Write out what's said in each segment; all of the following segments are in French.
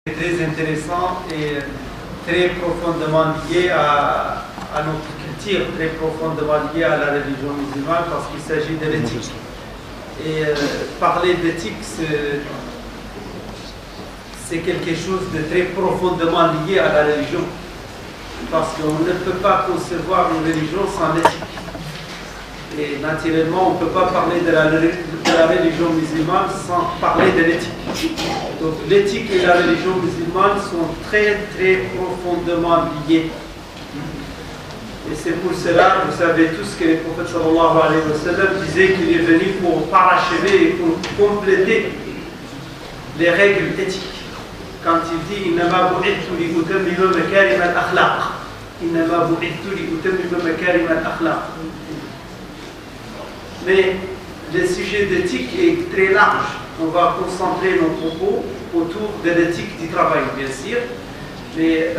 Très intéressant et très profondément lié à notre culture, très profondément lié à la religion musulmane parce qu'il s'agit de l'éthique. Et parler d'éthique, c'est quelque chose de très profondément lié à la religion. Parce qu'on ne peut pas concevoir une religion sans l'éthique. Et naturellement, on ne peut pas parler de la religion musulmane sans parler de l'éthique. Donc l'éthique et la religion musulmane sont très très profondément liées. Et c'est pour cela, vous savez tous que le prophète sallallahu alayhi wa sallam disait qu'il est venu pour parachever et pour compléter les règles éthiques. Quand il dit إنما بعثت لأتمم مكارم الأخلاق. إنما بعثت لأتمم مكارم الأخلاق. Mais le sujet d'éthique est très large. On va concentrer nos propos autour de l'éthique du travail, bien sûr. Mais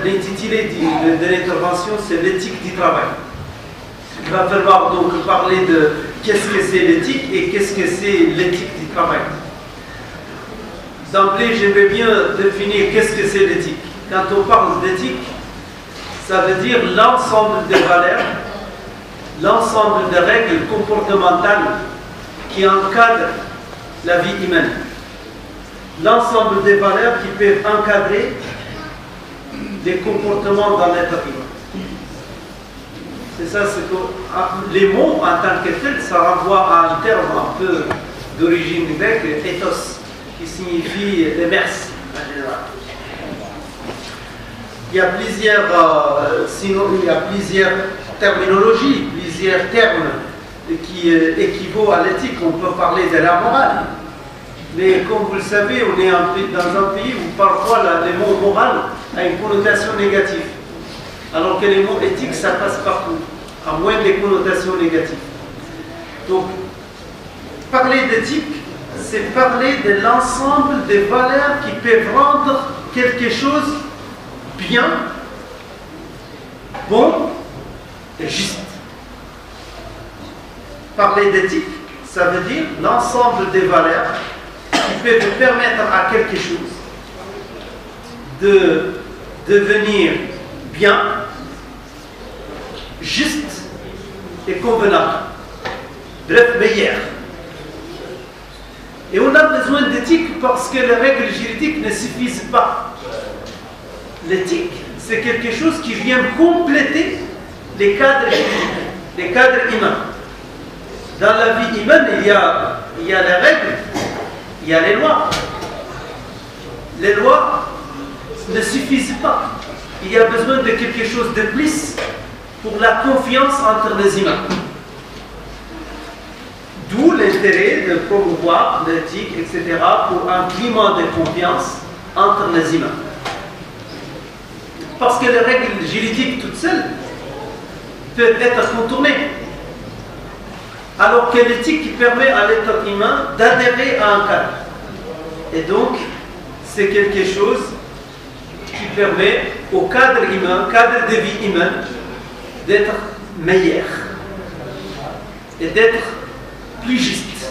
l'intitulé de l'intervention, c'est l'éthique du travail. Il va falloir donc parler de qu'est-ce que c'est l'éthique et qu'est-ce que c'est l'éthique du travail. D'emblée, j'aimerais bien définir qu'est-ce que c'est l'éthique. Quand on parle d'éthique, ça veut dire l'ensemble des valeurs, l'ensemble des règles comportementales qui encadrent la vie humaine. L'ensemble des valeurs qui peuvent encadrer les comportements dans l'être humain. C'est ça, c'est que les mots en tant que tels, ça renvoie à un terme un peu d'origine grecque, ethos, qui signifie les mœurs en général. Il y a plusieurs terminologies, plusieurs termes qui équivaut à l'éthique. On peut parler de la morale. Mais comme vous le savez, on est dans un pays où parfois le mot moral a une connotation négative. Alors que les mots éthique, ça passe partout, à moins des connotations négatives. Donc, parler d'éthique, c'est parler de l'ensemble des valeurs qui peuvent rendre quelque chose bien, bon et juste. Parler d'éthique, ça veut dire l'ensemble des valeurs qui peuvent permettre à quelque chose de devenir bien, juste et convenable. Bref, meilleur. Et on a besoin d'éthique parce que les règles juridiques ne suffisent pas. L'éthique, c'est quelque chose qui vient compléter les cadres juridiques, les cadres humains. Dans la vie humaine, il y a les règles, il y a les lois. Les lois ne suffisent pas. Il y a besoin de quelque chose de plus pour la confiance entre les humains. D'où l'intérêt de promouvoir l'éthique, etc., pour un climat de confiance entre les humains. Parce que les règles juridiques toutes seules peuvent être contournées. Alors que l'éthique permet à l'être humain d'adhérer à un cadre. Et donc, c'est quelque chose qui permet au cadre humain, cadre de vie humaine, d'être meilleur. Et d'être plus juste,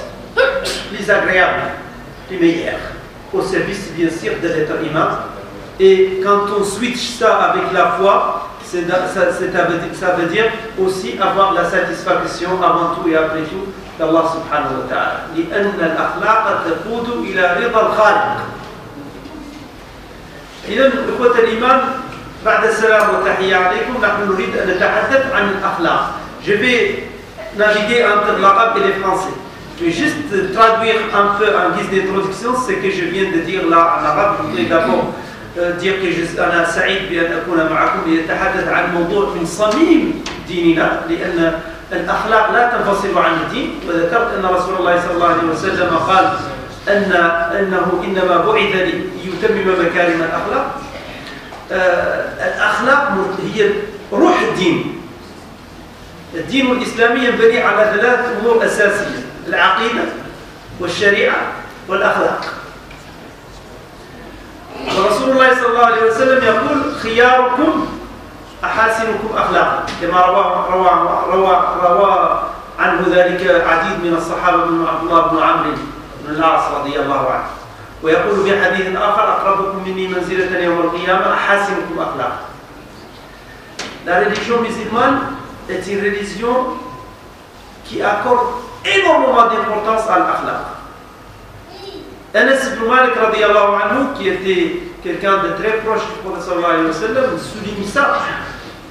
plus agréable, plus meilleur. Au service, bien sûr, de l'être humain. Et quand on switch ça avec la foi, ça veut dire aussi avoir la satisfaction avant tout et après tout d'Allah subhanahu wa ta'ala. لأن الأخلاق تقود إلى رضا الخالق. إذن إخوة الإيمان بعد السلام والتحية عليكم نحن نريد أن نتحدث عن الأخلاق. Je vais naviguer entre l'arabe et le français. Je vais juste traduire un peu en guise d'introduction ce que je viens de dire là en arabe. Je voudrais d'abord dire que أنا سعيد بأن أكون معكم لنتحدث عن موضوع من صميم ديننا لأن الأخلاق لا تنفصل عن الدين. وذكرت أن رسول الله صلى الله عليه وسلم قال أنه إنما بعث ليتمم مكارم الأخلاق. الأخلاق هي روح الدين. الدين الإسلامي ينبني على ثلاث أمور أساسية: العقيدة والشريعة والأخلاق. ورسول الله صلى الله عليه وسلم يقول: خياركم أحاسنكم أخلاقا، كما روى عنه ذلك عديد من الصحابة من عبد الله بن عمرو بن العاص رضي الله عنه. ويقول في حديث آخر أقربكم مني منزلة يوم القيامة أحاسنكم أخلاقا. La religion musulmane est une religion qui accorde énormément d'importance à l'akhlaq. Anas ibn Malik radiyallahu anhu, qui était quelqu'un de très proche du prophète sallallahu alayhi wa sallam, souligne ça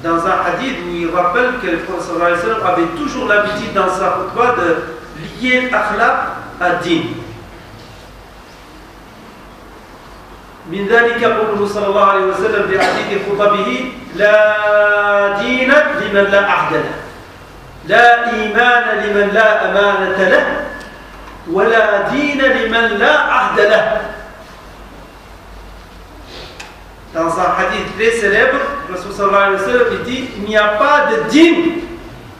dans un hadith où il rappelle que le prophète sallallahu alayhi wa sallam avait toujours l'habitude dans sa khutbah de lier l'akhlaq à din. من ذلك قوله صلى الله عليه وسلم في حديث خطبه لا دين لمن لا عهد له لا إيمان لمن لا أمانة له ولا دين لمن لا عهد له. Dans un hadith très célèbre, le Rasul sallallahu alayhi wa sallam dit il n'y a pas de din,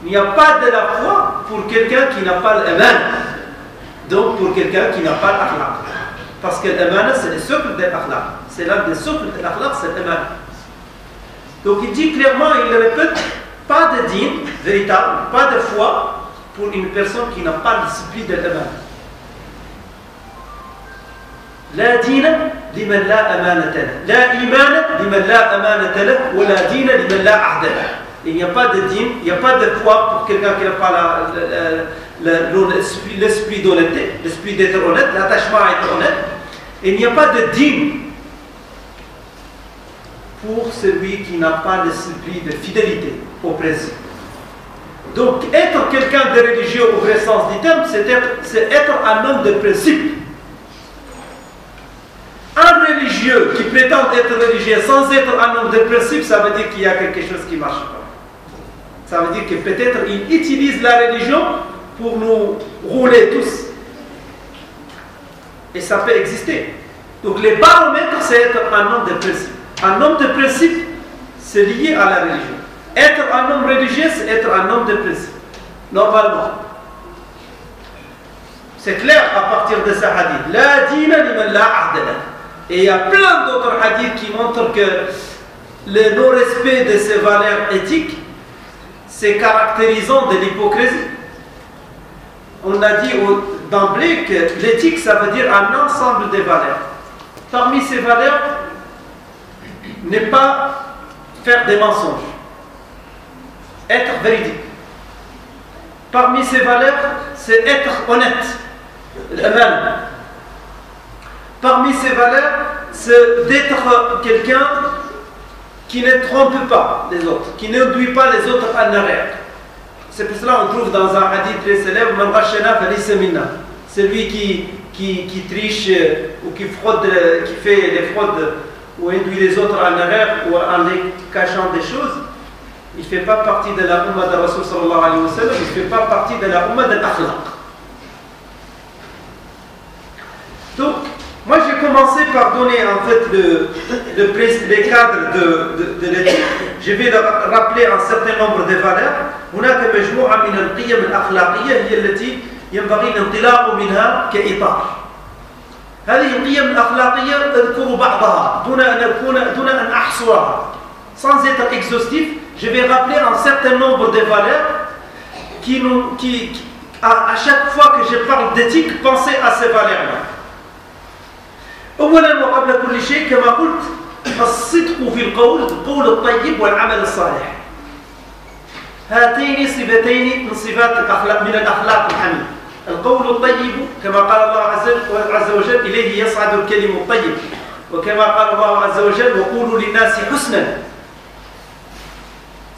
il n'y a pas de la foi pour quelqu'un qui n'a pas l'aman, donc pour quelqu'un qui n'a pas l'akhlaq. Parce que l'amana, c'est le socle de l'akhlaq. C'est l'un des socles de l'akhlaq, c'est l'amana. Donc il dit clairement, il le répète, pas de din véritable, pas de foi pour une personne qui n'a pas l'esprit de l'amana. لا دين لمن لا أمانة له لا إيمان لمن لا أمانة له ولا دين لمن لا عهد له. Il n'y a pas de din, il n'y a pas de foi pour quelqu'un qui n'a pas l'esprit d'honnêteté, l'esprit d'être honnête, l'attachement à être honnête. Et il n'y a pas de din pour celui qui n'a pas l'esprit de fidélité au principe. Donc être quelqu'un de religieux au vrai sens du terme, c'est être un homme de principe. Un religieux qui prétend être religieux sans être un homme de principe, ça veut dire qu'il y a quelque chose qui ne marche pas. Ça veut dire que peut-être il utilise la religion pour nous rouler tous. Et ça peut exister. Donc les baromètres, c'est être un homme de principe. Un homme de principe, c'est lié à la religion. Être un homme religieux, c'est être un homme de principe. Normalement. C'est clair à partir de ce hadith. La dina liman la ahda lahu. Et il y a plein d'autres hadiths qui montrent que le non-respect de ces valeurs éthiques, c'est caractérisant de l'hypocrisie. On a dit d'emblée que l'éthique, ça veut dire un ensemble de valeurs. Parmi ces valeurs, ne pas faire des mensonges, être véridique. Parmi ces valeurs, c'est être honnête, l'aman. Parmi ces valeurs, c'est d'être quelqu'un qui ne trompe pas les autres, qui n'induit pas les autres en erreur. C'est pour cela qu'on trouve dans un hadith très célèbre, Man ghashana falaysa minna. Celui qui triche ou qui fraude, qui fait des fraudes ou induit les autres en erreur ou en les cachant des choses, il ne fait pas partie de la umma de Rasul sallallahu alayhi wa sallam, il ne fait pas partie de la umma de l'akhlaq. Donc, moi j'ai commencé par donner en fait les cadres de l'éthique. Je vais rappeler un certain nombre de valeurs. هناك مجموعة من القيم الأخلاقية هي التي ينبغي الانطلاق منها كإطار. هذه القيم الأخلاقية أذكر بعضها دون أن أحصرها. Sans être exhaustif, je vais rappeler un certain nombre de valeurs qui à chaque fois que je parle d'éthique, pensez à ces valeurs-là. أولا وقبل كل شيء كما قلت الصدق في القول الطيب والعمل الصالح. هاتين صفتين من صفات الأخلاق من الأخلاق الحميدة. القول الطيب كما قال الله عز وجل إليه يصعد الكلم الطيب وكما قال الله عز وجل وقولوا للناس حسنا.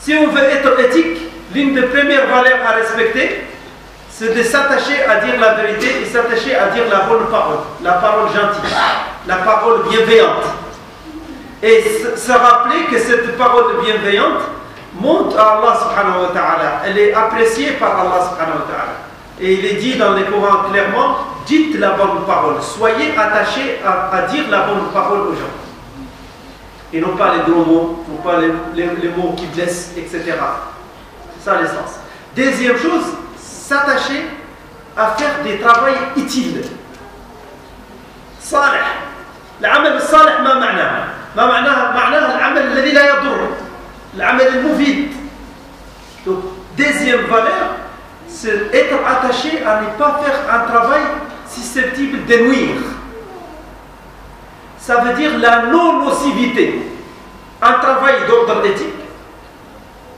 Si on veut être éthique, l'une des premières valeurs à respecter, c'est de s'attacher à dire la vérité et s'attacher à dire la bonne parole, la parole gentille, la parole bienveillante. Et se rappeler que cette parole bienveillante monte à Allah subhanahu wa ta'ala. Elle est appréciée par Allah subhanahu wa ta'ala. Et il est dit dans le Coran clairement, dites la bonne parole. Soyez attachés à dire la bonne parole aux gens. Et non pas les gros mots, non pas les mots qui blessent, etc. C'est ça l'essence. Deuxième chose, s'attacher à faire des travaux utiles. صالح. العمل الصالح ما معناه؟ ما معناه العمل الذي لا يضر. العمل المفيد. Donc, deuxième valeur, c'est être attaché à ne pas faire un travail susceptible de nuire. ça veut dire la non-nocivité. Un travail d'ordre éthique,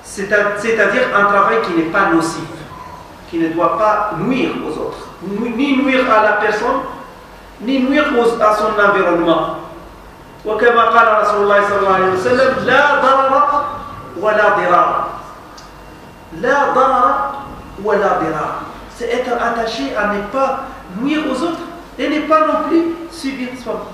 c'est-à-dire un travail qui n'est pas nocif, qui ne doit pas nuire aux autres, ni nuire à la personne, ni nuire à son environnement. وكما قال رسول الله صلى الله عليه وسلم لا ضرر ولا ضرار. لا ضرر ولا ضرار. C'est être attaché à ne pas nuire aux autres et ne pas non plus subir soi.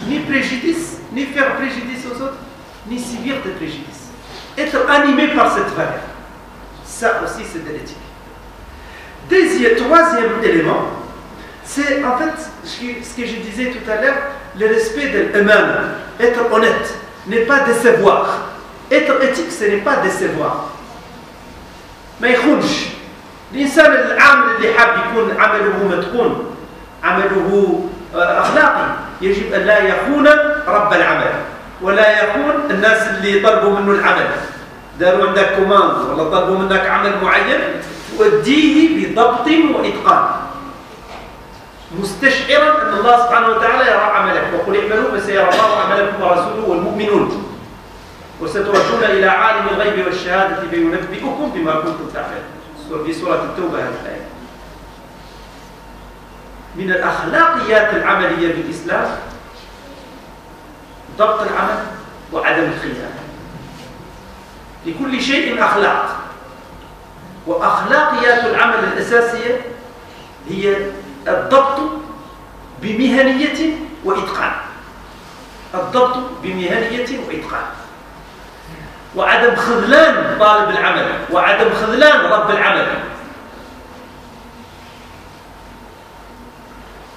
Ni préjudice, ni faire préjudice aux autres, ni subir de préjudice. Être animé par cette valeur. Ça aussi c'est de l'éthique. Troisième élément, c'est en fait ce que je disais tout à l'heure, le respect de l'humain, être honnête, ne pas décevoir. Être éthique, ce n'est pas décevoir. ما يخونش. الإنسان العامل اللي حاب يكون عمله متقون، عمله أخلاقي، يجب أن لا يخون رب العمل، ولا يخون الناس اللي طلبوا منه العمل. داروا عندك كوماند ولا طلبوا منك عمل معين، تؤديه بضبط وإتقان. مستشعرا ان الله سبحانه وتعالى يرى عملك وقل اعملوا فسيرى الله عملكم ورسوله والمؤمنون وستردون الى عالم الغيب والشهاده فينبئكم بما كنتم تعملون. في سوره التوبه هذه الايه. من الاخلاقيات العمليه في الاسلام ضبط العمل وعدم الخيانه. لكل شيء اخلاق، واخلاقيات العمل الاساسيه هي الضبط بمهنية وإتقان. الضبط بمهنية وإتقان، وعدم خذلان طالب العمل، وعدم خذلان رب العمل.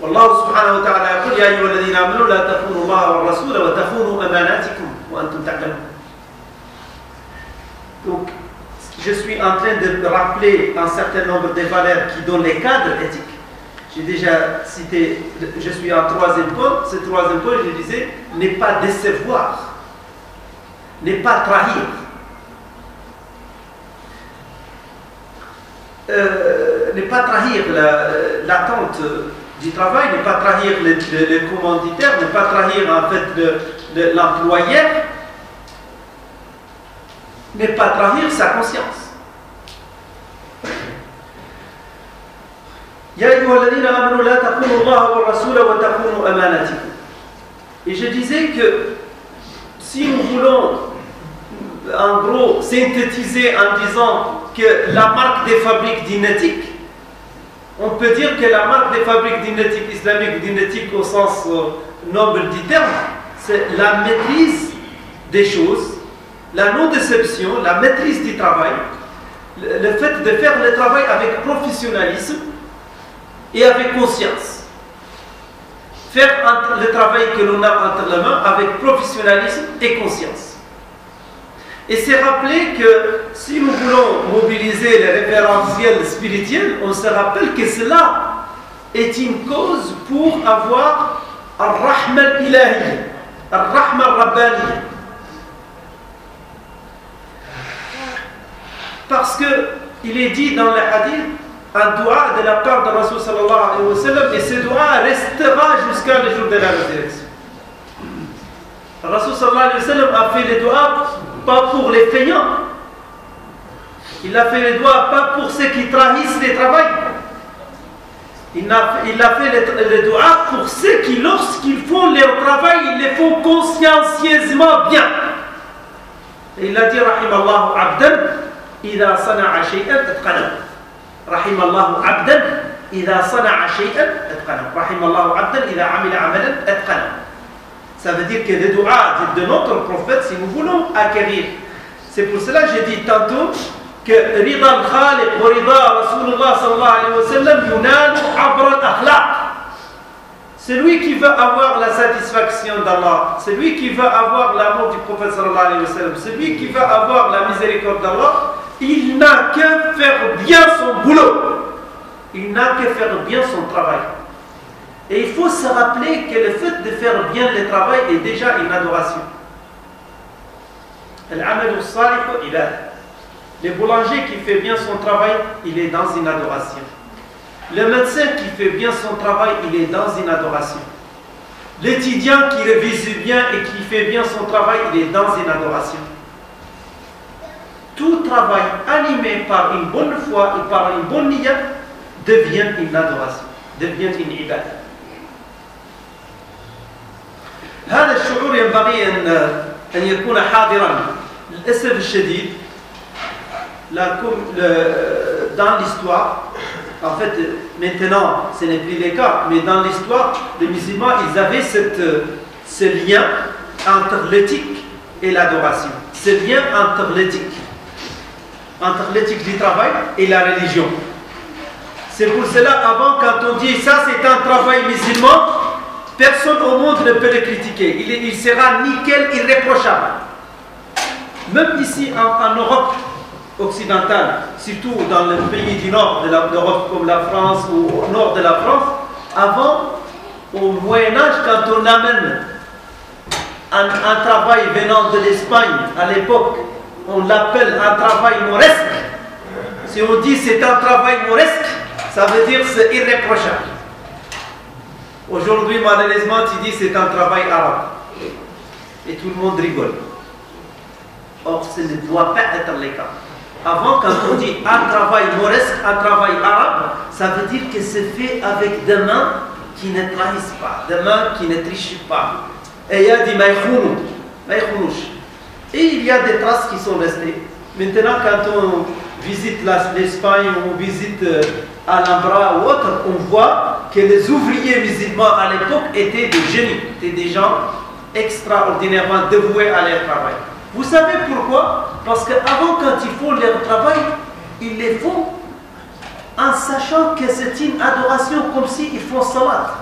والله سبحانه وتعالى يقول يا أيها الذين آمنوا لا تخونوا الله والرسول وتخونوا أماناتكم وأنتم تعلمون. Donc, je suis en train de rappeler un certain nombre de valeurs qui donnent les cadres éthiques. J'ai déjà cité, je suis en troisième point. Ce troisième point, je disais, ne pas décevoir, ne pas trahir. Ne pas trahir l'attente du travail, ne pas trahir le commanditaire, ne pas trahir en fait l'employeur, ne pas trahir sa conscience. يا أيها الذين آمنوا لا تخونوا الله والرسول وتخونوا أماناتكم. Et je disais que si nous voulons en gros synthétiser en disant que la marque des fabriques d'une éthique, on peut dire que la marque des fabriques d'une éthique islamique, d'une éthique au sens noble du terme, c'est la maîtrise des choses, la non-déception, la maîtrise du travail, le fait de faire le travail avec professionnalisme et avec conscience. Faire le travail que l'on a entre les mains avec professionnalisme et conscience. Et c'est rappeler que si nous voulons mobiliser les référentiels spirituels, on se rappelle que cela est une cause pour avoir al-Rahma al-Ilahi, al-Rahma al-Rabbani. Parce qu'il est dit dans le hadith, un dua de la part de Rasul sallallahu alayhi wa sallam, et ce dua restera jusqu'à le jour de la résurrection. Rasul sallallahu alayhi wa sallam a fait le dua pas pour les feignants, il a fait le dua pas pour ceux qui trahissent le travail, il a fait le dua pour ceux qui, lorsqu'ils font leur travail, ils le font consciencieusement bien. Et il a dit rahimallahu abdan idha sana'a shay'an atqanahu. رحم الله عبدا إذا صنع شيئا أتقنه. رحم الله عبدا إذا عمل عملا أتقنه. Ça veut dire que le dua de notre prophète, si nous voulons acquérir, c'est pour cela que j'ai dit tantôt que rida al-Khaliq wa rida Rasulullah sallallahu alayhi wa sallam yunalu abra al-akhlaq. Celui qui veut avoir la satisfaction d'Allah, celui qui veut avoir l'amour du prophète sallallahu alayhi wa sallam, celui qui veut avoir la miséricorde d'Allah, il n'a qu'à faire bien son boulot. Il n'a qu'à faire bien son travail. Et il faut se rappeler que le fait de faire bien le travail est déjà une adoration. Le boulanger qui fait bien son travail, il est dans une adoration. Le médecin qui fait bien son travail, il est dans une adoration. L'étudiant qui révise bien et qui fait bien son travail, il est dans une adoration. Tout travail animé par une bonne foi et par une bonne niya devient une adoration, devient une ibadah. هذا الشعور ينبغي أن يكون حاضرا. للأسف الشديد dans l'histoire, en fait maintenant ce n'est plus le cas, mais dans l'histoire les musulmans ils avaient ce lien entre l'éthique et l'adoration, ce lien entre l'éthique du travail et la religion. C'est pour cela avant quand on dit ça c'est un travail musulman, personne au monde ne peut le critiquer, il sera nickel, irréprochable. Même ici en Europe occidentale, surtout dans les pays du nord de l'Europe comme la France ou au nord de la France, avant, au Moyen-Âge, quand on amène un travail venant de l'Espagne à l'époque, on l'appelle un travail mauresque. Si on dit c'est un travail mauresque, ça veut dire c'est irréprochable. Aujourd'hui, malheureusement, tu dis c'est un travail arabe. Et tout le monde rigole. Or, ce ne doit pas être le cas. Avant, quand on dit un travail mauresque, un travail arabe, ça veut dire que c'est fait avec des mains qui ne trahissent pas, des mains qui ne trichent pas. Et il y a des maïkhounouch. Et il y a des traces qui sont restées. Maintenant, quand on visite l'Espagne, on visite Alhambra ou autre, on voit que les ouvriers musulmans à l'époque étaient des génies, étaient des gens extraordinairement dévoués à leur travail. Vous savez pourquoi? Parce qu'avant, quand ils font leur travail, ils les font en sachant que c'est une adoration comme s'ils font salat.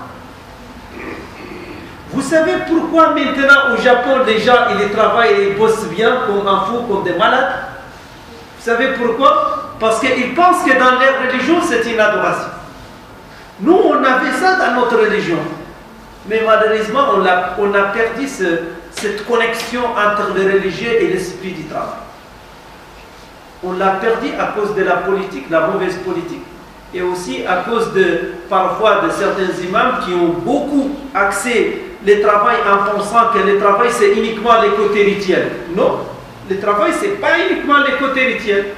Vous savez pourquoi maintenant au Japon, les gens ils travaillent et ils bossent bien comme un fou, comme des malades? Vous savez pourquoi? Parce qu'ils pensent que dans leur religion, c'est une adoration. Nous, on avait ça dans notre religion. Mais malheureusement, on a perdu cette connexion entre le religieux et l'esprit du travail. On l'a perdu à cause de la politique, la mauvaise politique. Et aussi à cause parfois de certains imams qui ont beaucoup axé le travail en pensant que le travail c'est uniquement les côtés rituels. Non, le travail c'est pas uniquement les côtés rituels.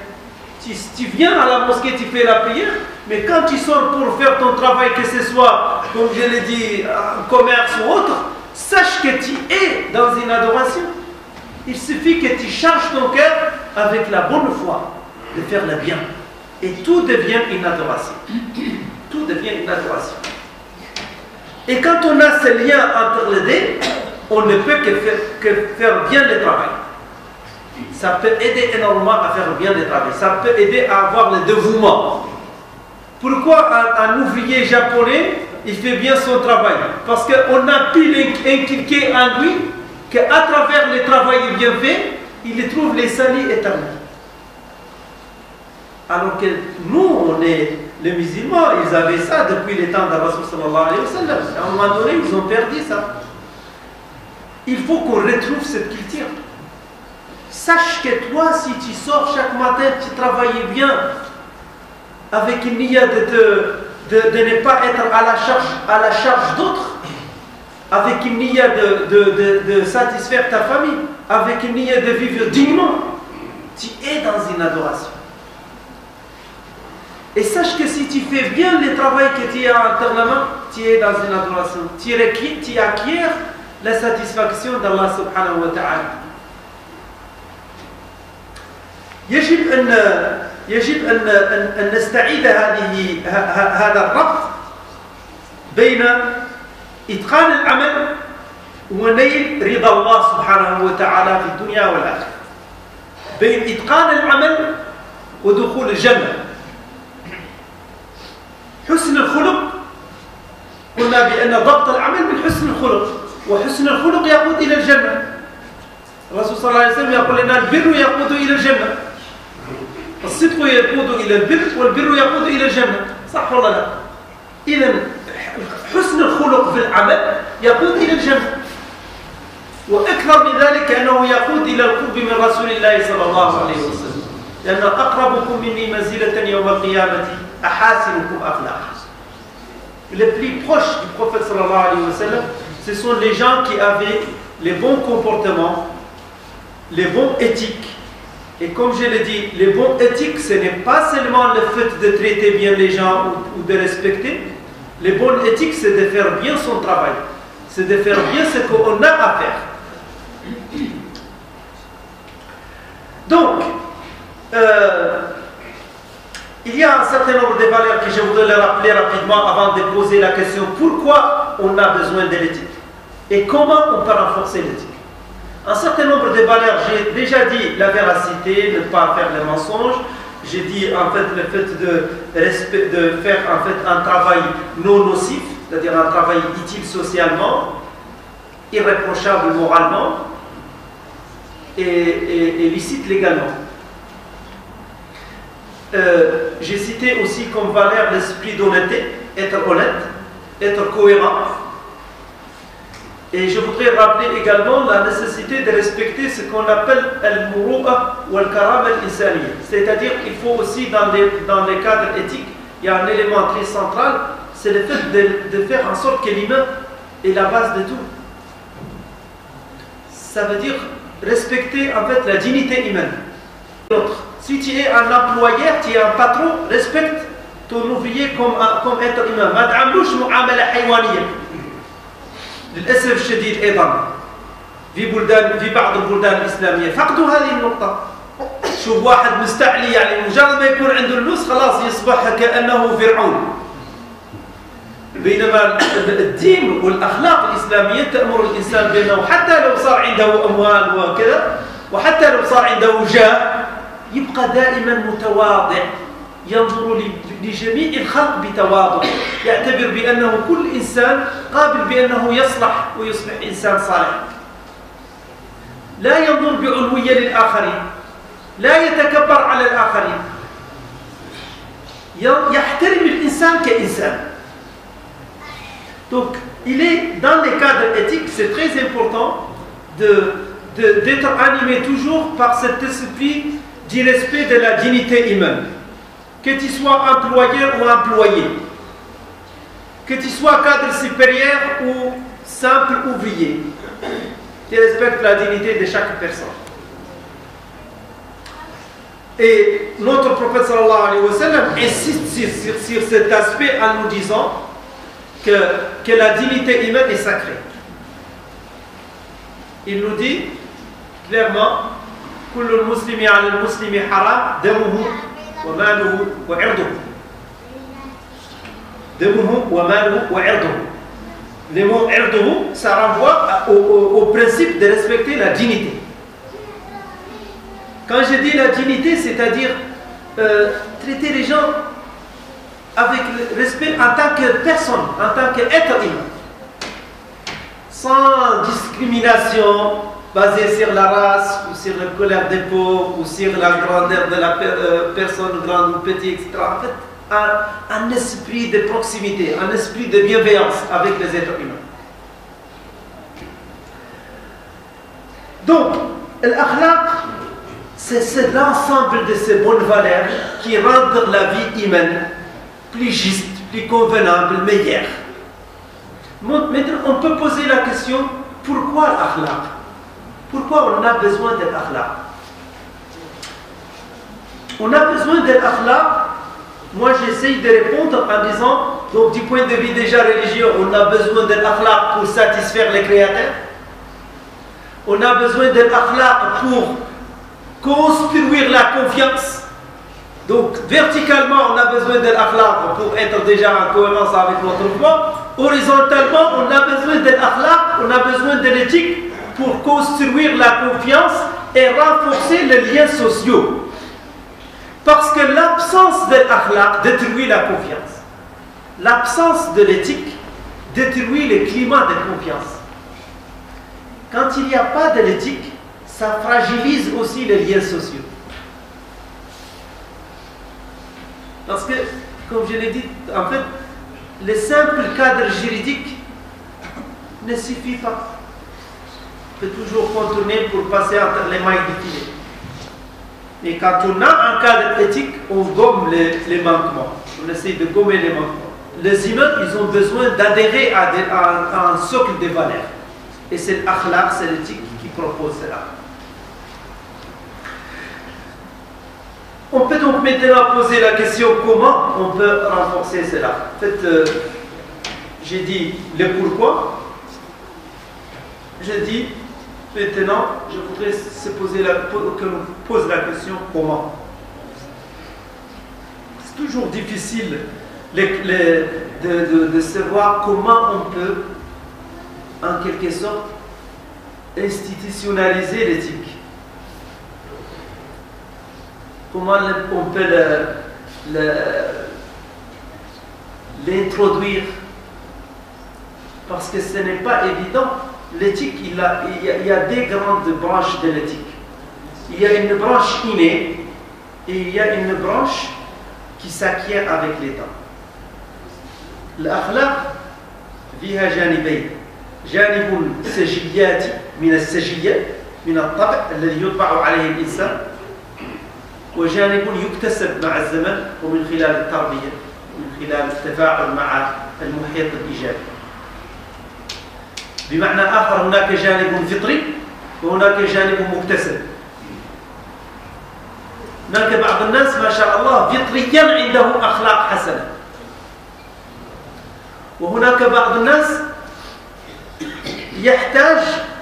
Tu viens à la mosquée, tu fais la prière, mais quand tu sors pour faire ton travail, que ce soit, comme je l'ai dit, un commerce ou autre, sache que tu es dans une adoration. Il suffit que tu charges ton cœur avec la bonne foi de faire le bien. Et tout devient une adoration. Tout devient une adoration. Et quand on a ce lien entre les deux, on ne peut que faire bien le travail. Ça peut aider énormément à faire bien le travail. Ça peut aider à avoir le dévouement. Pourquoi un ouvrier japonais, il fait bien son travail? Parce qu'on a pu inculquer en lui qu'à travers le travail bien fait, il trouve les salis éternels. Alors que nous, on est les musulmans, ils avaient ça depuis les temps de Rasul sallallahu alayhi wa sallam. À un moment donné, ils ont perdu ça. Il faut qu'on retrouve cette culture. Sache que toi, si tu sors chaque matin, tu travailles bien, avec une niya de ne pas être à la charge d'autres, avec une niya de satisfaire ta famille, avec une niya de vivre dignement, tu es dans une adoration. Et sache que si tu fais bien le travail que tu as intérieurement, tu es dans une adoration. Tu acquiers la satisfaction d'Allah subhanahu wa ta'ala. يجب أن نستعيد هذا الربط بين إتقان العمل ونيل رضا الله سبحانه وتعالى في الدنيا والآخرة. بين إتقان العمل ودخول الجنة. حسن الخلق، قلنا بأن ضبط العمل من حسن الخلق، وحسن الخلق يقود إلى الجنة. الرسول صلى الله عليه وسلم يقول لنا البر يقود إلى الجنة. الصدق يقود إلى البر والبر يقود إلى الجنة. صح ولا لا؟ إذا حسن الخلق في العمل يقود إلى الجنة. وأكثر من ذلك أنه يقود إلى القرب من رسول الله صلى الله عليه وسلم. لأن أقربكم مني منزلة يوم القيامة أحاسنكم أخلاقا. Le plus proche du prophète sallallahu alayhi wa sallam, ce sont les gens qui avaient les bons comportements, les bons éthiques. Et comme je l'ai dit, les bons éthiques, ce n'est pas seulement le fait de traiter bien les gens ou de respecter. Les bonnes éthiques, c'est de faire bien son travail. C'est de faire bien ce qu'on a à faire. Donc, il y a un certain nombre de valeurs que je voudrais les rappeler rapidement avant de poser la question pourquoi on a besoin de l'éthique et comment on peut renforcer l'éthique. Un certain nombre de valeurs, j'ai déjà dit la véracité, ne pas faire les mensonges. J'ai dit en fait le fait de faire en fait un travail non nocif, c'est-à-dire un travail utile socialement, irréprochable moralement et licite légalement. J'ai cité aussi comme valeur l'esprit d'honnêteté, être honnête, être cohérent. Et je voudrais rappeler également la nécessité de respecter ce qu'on appelle al-muru'a ou al-karama al-insaniya. C'est-à-dire qu'il faut aussi, dans les cadres éthiques, il y a un élément très central, c'est le fait de faire en sorte que l'humain est la base de tout. Ça veut dire respecter en fait la dignité humaine. Si tu es un employeur, tu es un patron, respecte ton ouvrier comme être humain. ما تعاملوش معاملة حيوانية. للأسف الشديد أيضا في بعض البلدان الإسلامية فقدوا هذه النقطة. شوف واحد مستعلي يعني مجرد ما يكون عنده الفلوس خلاص يصبح كأنه فرعون. بينما الدين والأخلاق الإسلامية تأمر الإنسان بأنه حتى لو صار عنده أموال وكذا وحتى لو صار عنده جاه يبقى دائما متواضع ينظر لجميع الخلق بتواضع يعتبر بأنه كل إنسان قابل بأنه يصلح ويصبح إنسان صالح لا ينظر بعلوية للآخرين لا يتكبر على الآخرين يحترم الإنسان كإنسان. Donc il est dans les cadres éthiques, c'est très important d'être animé toujours par cet esprit du respect de la dignité humaine. Que tu sois employeur ou employé, que tu sois cadre supérieur ou simple ouvrier, tu respectes la dignité de chaque personne. Et notre prophète sallallahu alayhi wa sallam insiste sur cet aspect en nous disant que la dignité humaine est sacrée. Il nous dit clairement كل المسلم على المسلم حرام دمه وماله وعرضه. دمه وماله وعرضه. Le mot عرضه, ça renvoie au principe de respecter la dignité. Quand je dis la dignité, c'est-à-dire traiter les gens avec le respect en tant que personne, en tant qu'être humain, sans discrimination basée sur la race, ou sur la couleur des peaux, ou sur la grandeur de la personne, grande ou petite, etc. En fait, un esprit de proximité, un esprit de bienveillance avec les êtres humains. Donc, l'akhlaq, c'est l'ensemble de ces bonnes valeurs qui rendent la vie humaine plus juste, plus convenable, meilleure. Maintenant, on peut poser la question, pourquoi l'akhlaq? Pourquoi on a besoin de l'akhlaq? On a besoin de l'akhlaq. Moi, j'essaye de répondre en disant, donc du point de vue déjà religieux, on a besoin de l'akhlaq pour satisfaire les créateurs. On a besoin de l'akhlaq pour construire la confiance. Donc, verticalement, on a besoin de l'akhlaq pour être déjà en cohérence avec notre foi. Horizontalement, on a besoin de l'akhlaq, on a besoin de l'éthique pour construire la confiance et renforcer les liens sociaux. Parce que l'absence de l'akhlaq détruit la confiance. L'absence de l'éthique détruit le climat de confiance. Quand il n'y a pas de l'éthique, ça fragilise aussi les liens sociaux. Parce que, comme je l'ai dit, en fait, le simple cadre juridique ne suffit pas. On peut toujours contourner pour passer entre les mailles du filet. Mais quand on a un cadre éthique, on gomme les manquements. On essaie de gommer les manquements. les humains, ils ont besoin d'adhérer à un socle de valeurs. Et c'est l'akhlaq, c'est l'éthique qui propose cela. On peut donc maintenant poser la question comment on peut renforcer cela. En fait, j'ai dit le pourquoi. J'ai dit maintenant, je voudrais que l'on pose la question comment. C'est toujours difficile de savoir comment on peut, en quelque sorte, institutionnaliser l'éthique. Comment on peut l'introduire? Parce que ce n'est pas évident. L'éthique, il y a des grandes branches de l'éthique. Il y a une branche innée et il y a une branche qui s'acquiert avec les temps. الأخلاق فيها جانبين، جانب سجياتي من السجية من الطبع الذي يطبع عليه الإنسان، وجانب يكتسب مع الزمن ومن خلال التربية ومن خلال التفاعل مع المحيط الإيجابي. بمعنى آخر هناك جانب فطري وهناك جانب مكتسب. هناك بعض الناس ما شاء الله فطريا عنده أخلاق حسنة، وهناك بعض الناس يحتاج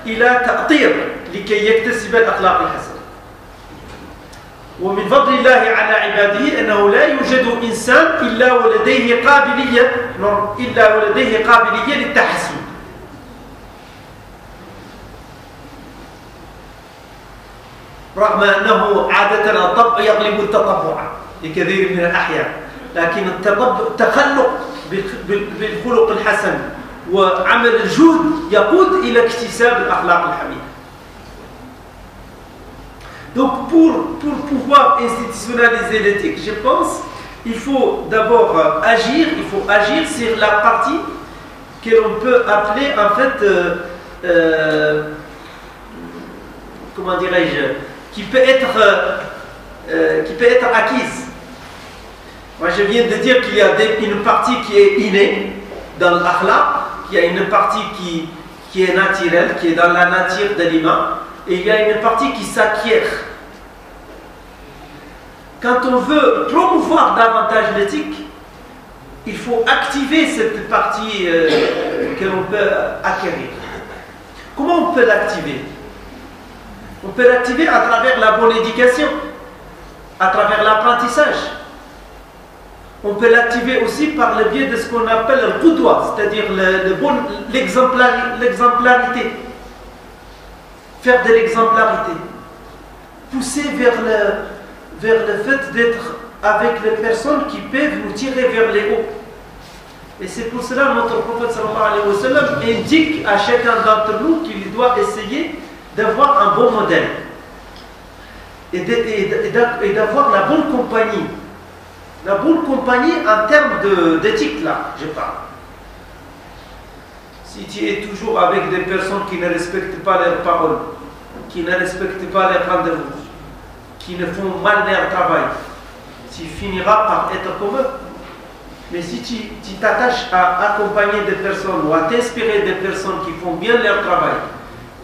إلى تأطير لكي يكتسب الأخلاق الحسنة. ومن فضل الله على عباده أنه لا يوجد إنسان إلا ولديه قابلية للتحسن. رغم أنه عادة الطبع يغلب التطبع لكثير من الأحيان، لكن التخلق بالخلق الحسن وعمل الجهد يقود إلى اكتساب الأخلاق الحميدة. Donc pour pouvoir institutionnaliser l'éthique, je pense il faut d'abord agir sur la partie que l'on peut appeler en fait, comment dirais-je, qui peut être acquise. Moi je viens de dire qu'il y a une partie qui est innée dans l'akhlaq, qu'il y a une partie qui est naturelle, qui est dans la nature de l'humain, et il y a une partie qui s'acquiert. Quand on veut promouvoir davantage l'éthique, il faut activer cette partie que l'on peut acquérir. Comment on peut l'activer? On peut l'activer à travers la bonne éducation, à travers l'apprentissage. On peut l'activer aussi par le biais de ce qu'on appelle le qudwa, c'est-à-dire l'exemplarité. Faire de l'exemplarité. Pousser vers le fait d'être avec les personnes qui peuvent nous tirer vers les hauts. Et c'est pour cela que notre prophète sallallahu alayhi wa sallam indique à chacun d'entre nous qu'il doit essayer d'avoir un bon modèle et d'avoir la bonne compagnie. La bonne compagnie en termes d'éthique, là, je parle. Si tu es toujours avec des personnes qui ne respectent pas leurs paroles, qui ne respectent pas leurs rendez-vous, qui ne font mal leur travail, tu finiras par être comme eux. Mais si tu t'attaches à accompagner des personnes ou à t'inspirer des personnes qui font bien leur travail,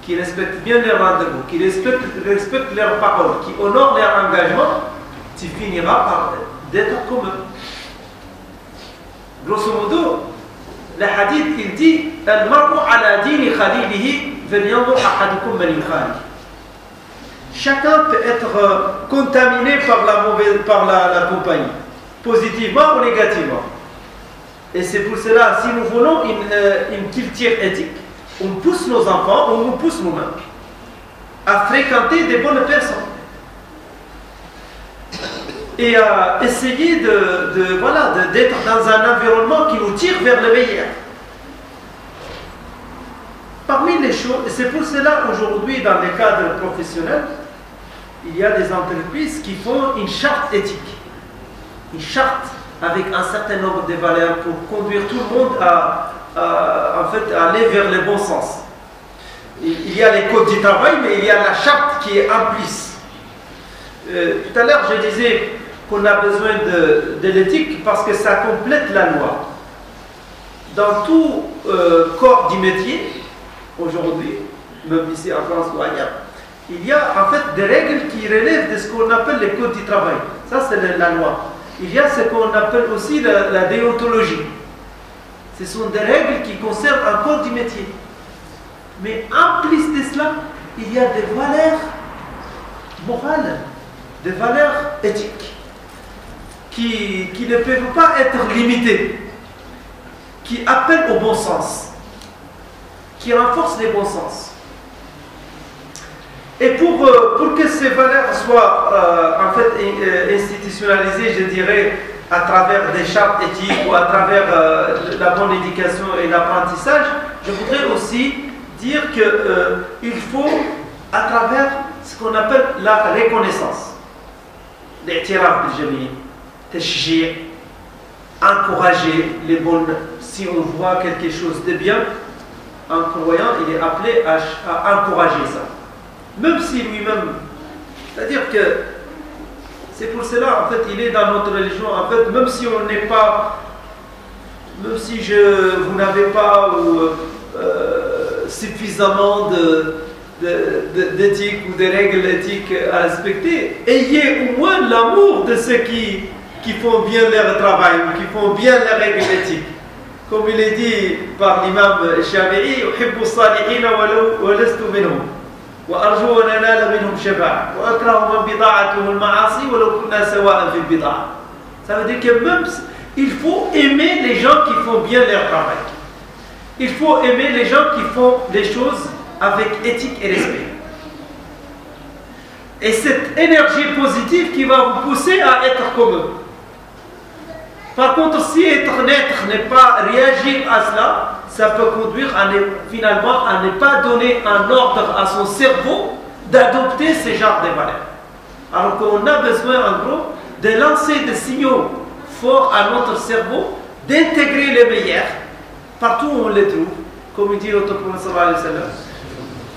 qui respectent bien leurs rendez-vous, qui respectent leurs paroles, qui honorent leur engagement, tu finiras par d'être comme eux. Grosso modo, le hadith il dit Al-mar'u ala dini khalilihi falyanzur ahadukum man yukhalil. Chacun peut être contaminé par la compagnie, positivement ou négativement. Et c'est pour cela, si nous voulons une culture éthique, on pousse nos enfants, on nous pousse nous-mêmes à fréquenter des bonnes personnes et à essayer d'être dans un environnement qui nous tire vers le meilleur. Parmi les choses, et c'est pour cela aujourd'hui dans les cadres professionnels, il y a des entreprises qui font une charte éthique, une charte avec un certain nombre de valeurs pour conduire tout le monde à aller vers le bon sens. Il y a les codes du travail, mais il y a la charte qui est implice. Tout à l'heure, je disais qu'on a besoin de l'éthique parce que ça complète la loi. dans tout corps du métier, aujourd'hui, même ici en France ou ailleurs, il y a en fait des règles qui relèvent de ce qu'on appelle les codes du travail. Ça, c'est la loi. Il y a ce qu'on appelle aussi la déontologie. Ce sont des règles qui concernent un corps du métier. Mais en plus de cela, il y a des valeurs morales, des valeurs éthiques qui ne peuvent pas être limitées, qui appellent au bon sens, qui renforcent les bons sens. Et pour que ces valeurs soient en fait institutionnalisées, je dirais, à travers des chartes éthiques ou à travers la bonne éducation et l'apprentissage, je voudrais aussi dire qu'il faut, à travers ce qu'on appelle la reconnaissance, l'i'tiraf bil-jamil, tashji', encourager les bonnes. Si on voit quelque chose de bien, un croyant, il est appelé à encourager ça. Même si lui-même, c'est-à-dire que c'est pour cela, en fait, il est dans notre religion, en fait, même si on n'est pas, même si vous n'avez pas suffisamment d'éthique ou de règles éthiques à respecter, ayez au moins l'amour de ceux qui font bien leur travail ou qui font bien les règles éthiques. Comme il est dit par l'imam Shafi'i, أحب الصالحين ولست منهم وأرجو أن أنال منهم شفاعة وأكره من بضاعتهم المعاصي ولو كنا سواء في البضاعة. Ça veut dire que même il faut aimer les gens qui font bien leur travail. Il faut aimer les gens qui font les choses avec éthique et respect. Et cette énergie positive qui va vous pousser à être comme eux. Par contre, si être naître n'est pas réagir à cela, ça peut conduire finalement à ne pas donner un ordre à son cerveau d'adopter ce genre de valeurs. Alors qu'on a besoin en gros de lancer des signaux forts à notre cerveau, d'intégrer les meilleurs partout où on les trouve, comme dit notre prophète sallallahu alayhi wa sallam.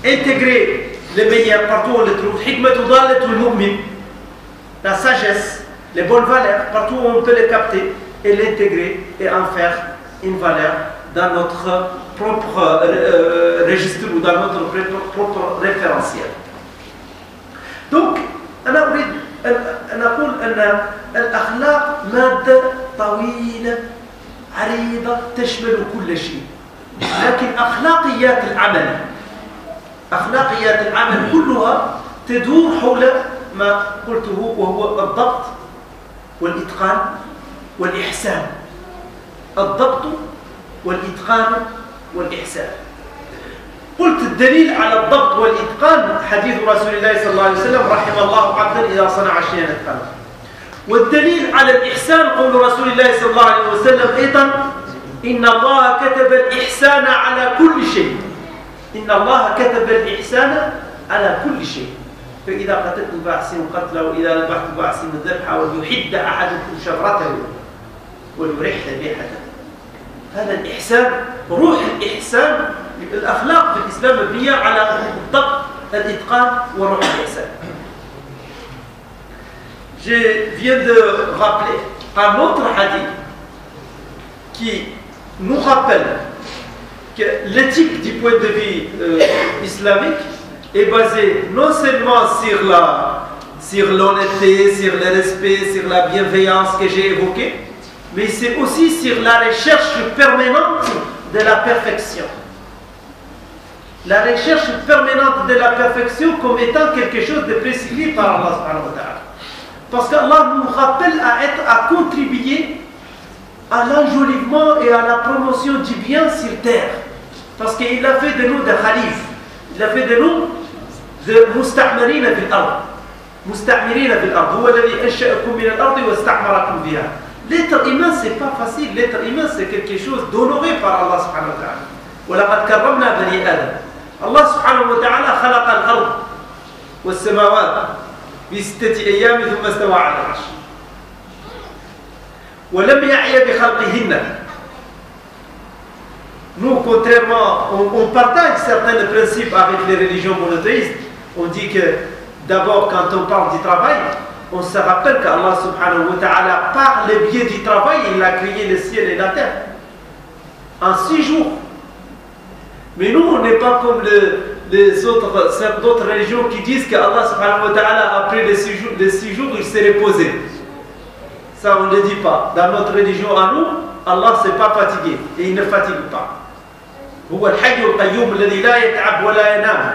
Intégrer les meilleurs partout où on les trouve, hikmatu dalatul mu'min, la sagesse, les bonnes valeurs, partout où on peut les capter, et l'intégrer et en faire une valeur dans notre propre registre ou dans notre propre référentiel. Donc, أنا أريد أن أقول أن الأخلاق مادة طويلة عريضة تشمل كل شيء، لكن أخلاقيات العمل كلها تدور حول ما قلته وهو الضبط والإتقان والإحسان. الضبط والإتقان والإحسان. قلت الدليل على الضبط والإتقان حديث رسول الله صلى الله عليه وسلم رحم الله عبدا إذا صنع شيئا اتقنه. والدليل على الإحسان قول رسول الله صلى الله عليه وسلم أيضا إن الله كتب الإحسان على كل شيء. إن الله كتب الإحسان على كل شيء. فإذا قتلتم فأحسنوا قتله وإذا ذبحتم فأحسنوا الذبح وليحد أحدكم شفرته وليرح ذبيحته. هذا الإحسان، روح الإحسان، الأخلاق في الإسلام مبنية على الضبط، الإتقان وروح الإحسان. Je viens de rappeler un autre hadith qui nous rappelle que l'éthique du point de vue islamique est basée non seulement sur l'honnêteté, sur le respect, sur la bienveillance que j'ai évoquée, mais c'est aussi sur la recherche permanente de la perfection. La recherche permanente de la perfection comme étant quelque chose de prescrit par Allah subhanahu wa ta'ala. Parce qu'Allah nous rappelle à contribuer à l'enjolivement et à la promotion du bien sur terre. Parce qu'il a fait de nous des khalifes. Il a fait de nous des musta'mirina fil ard. Musta'mirina fil ard. Huwa alladhi ansha'akum min al-ard wa ista'marakum biha. L'être humain, c'est pas facile. L'être humain, c'est quelque chose d'honoré par Allah subhanahu wa ta'ala. وَلَقَدْ كَرَّمْنَا بَنِي آدَمَ. Allah subhanahu wa ta'ala خلق الأرض والسماوات في 6 أيام ثم استوى على العرش. ولم يعي بخلقهن. Nous, contrairement, on partage certains principes avec les religions monothéistes. On dit que d'abord, quand on parle du travail, on se rappelle qu'Allah subhanahu wa ta'ala, par le biais du travail, il a créé le ciel et la terre. en 6 jours. Mais nous, on n'est pas comme les d'autres religions qui disent qu'Allah subhanahu wa ta'ala, après les 6 jours, il s'est reposé. Ça, on ne le dit pas. Dans notre religion à nous, Allah ne s'est pas fatigué et il ne fatigue pas. هو الحي القيوم الذي لا يتعب ولا ينام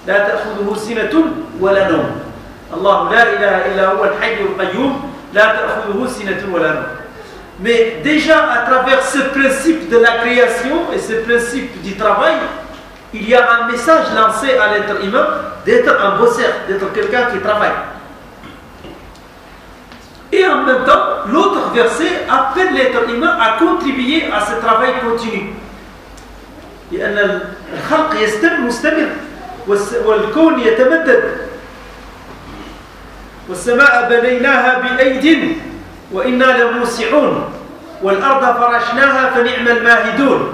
لا تأخذه سنة ولا نوم. الله لا إله إلا هو الحي القيوم لا تأخذه سنة ولا نوم. Mais déjà à travers ce principe de la création et ce principe du travail, il y a un message lancé à l'être humain d'être un bosseur, d'être quelqu'un qui travaille. Et en même temps, l'autre verset appelle l'être humain à contribuer à ce travail continu. لأن الخلق مستمر والكون يتمدد. والسماء بنيناها بأيد وإنا لموسعون والأرض فرشناها فنعم الماهدون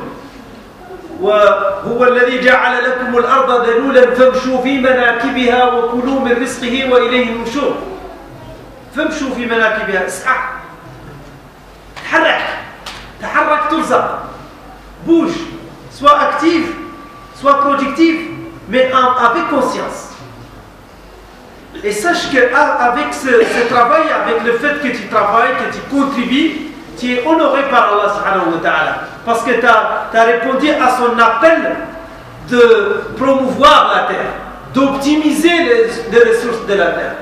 وهو الذي جعل لكم الأرض ذلولا فامشوا في مناكبها وكلوا من رزقه وإليه النشور. فامشوا في مناكبها، اسعى، تحرك ترزق، bouge, sois actif, sois productif, mais avec conscience. Et sache qu'avec ce travail, avec le fait que tu travailles, que tu contribues, tu es honoré par Allah subhanahu wa ta'ala. Parce que tu as répondu à son appel de promouvoir la terre, d'optimiser les ressources de la terre.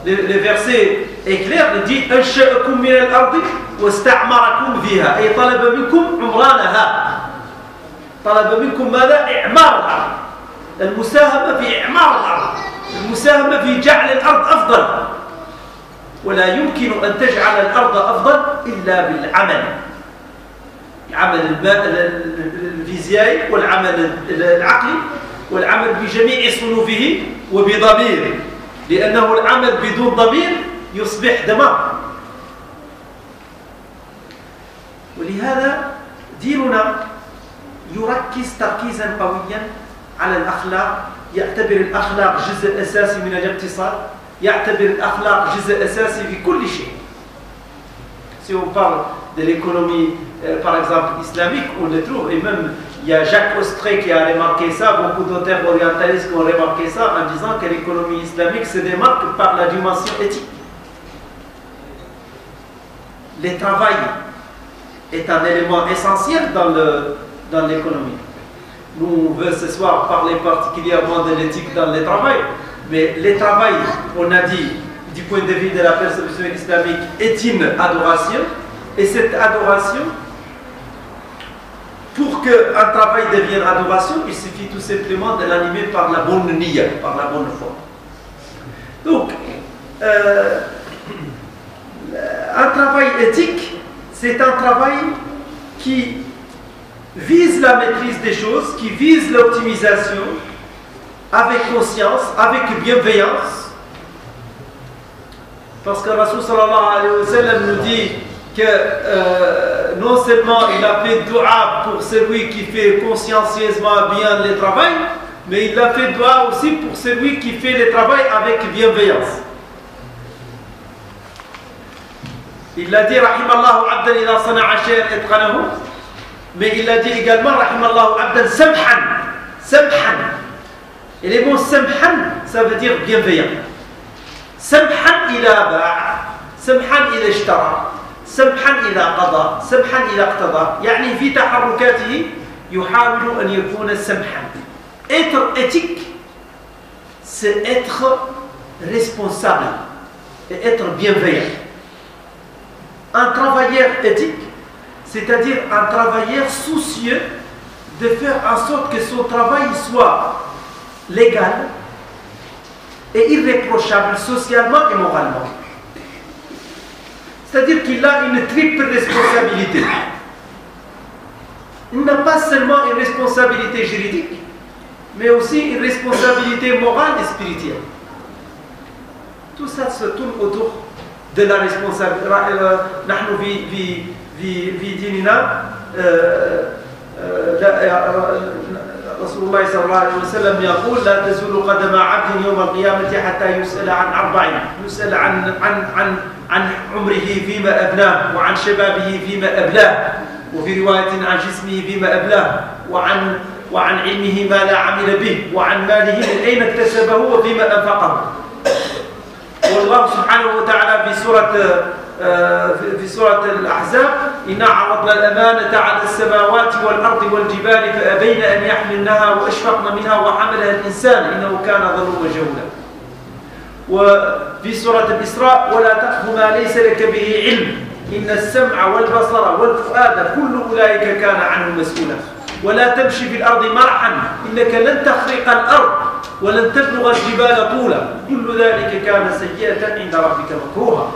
Le verset est clair, il dit أنشأكم من الأرض واستعمركم فيها أي طلب منكم عمرانها. طلب منكم ماذا؟ إعمار الأرض. المساهمة في إعمار الأرض، المساهمة في جعل الأرض أفضل. ولا يمكن أن تجعل الأرض أفضل إلا بالعمل. العمل الفيزيائي والعمل العقلي والعمل بجميع صنوفه وبضمير. لأنه العمل بدون ضمير يصبح دمار. ولهذا ديننا يركز تركيزا قويا على الأخلاق، يعتبر الأخلاق جزء أساسي من الاقتصاد، يعتبر الأخلاق جزء أساسي في كل شيء. Si on parle de l'économie, par exemple, islamique, on le trouve, et même il y a Jacques Ostré qui a remarqué ça, beaucoup d'auteurs orientalistes qui ont remarqué ça en disant que l'économie islamique se démarque par la dimension éthique. Le travail est un élément essentiel dans l'économie. Nous, on veut ce soir parler particulièrement de l'éthique dans le travail, mais le travail, on a dit, du point de vue de la perception islamique, est une adoration, et cette adoration, pour qu'un travail devienne adoration, il suffit tout simplement de l'animer par la bonne niya, par la bonne foi. Donc, un travail éthique, c'est un travail qui vise la maîtrise des choses, qui vise l'optimisation avec conscience, avec bienveillance. Parce que Rasul sallallahu alayhi wa sallam nous dit que non seulement il a fait dua pour celui qui fait consciencieusement bien le travail, mais il a fait dua aussi pour celui qui fait le travail avec bienveillance. Il a dit Rahimallahu abdan idha sana'a shay'an itqanahu, mais il a dit également Rahimallahu abdan samhan, samhan. Et les mots samhan, ça veut dire bienveillant. سمحا إذا باع، سمحا إذا اشترى، سمحا إذا قضى، سمحا إذا اقتضى. يعني في تحركاته يحاول أن يكون سمحا. Être éthique, c'est être responsable et être bienveillant. Un travailleur éthique, c'est-à-dire un travailleur soucieux de faire en sorte que son travail soit légal et irréprochable socialement et moralement. C'est-à-dire qu'il a une triple responsabilité. Il n'a pas seulement une responsabilité juridique, mais aussi une responsabilité morale et spirituelle. Tout ça se tourne autour de la responsabilité. نحن في ديننا رسول الله صلى الله عليه وسلم يقول لا تزول قدم عبد يوم القيامة حتى يسأل عن 4. يسأل عن عمره فيما أبناه، وعن شبابه فيما أبلاه، وفي رواية عن جسمه فيما أبلاه وعن علمه ما لا عمل به وعن ماله من أين اكتسبه وفيما أنفقه. والله سبحانه وتعالى في سورة الأحزاب إنا عرضنا الأمانة على السماوات والأرض والجبال فأبين أن يحملنها وأشفقن منها وحملها الإنسان إنه كان ظلوما جهولا. وفي سورة الإسراء ولا تقف ما ليس لك به علم إن السمع والبصر والفؤاد كل أولئك كان عنه مسؤولا. ولا تمشي في الأرض مرحا إنك لن تخرق الأرض ولن تبلغ الجبال طولا كل ذلك كان سيئة عند ربك مكروها.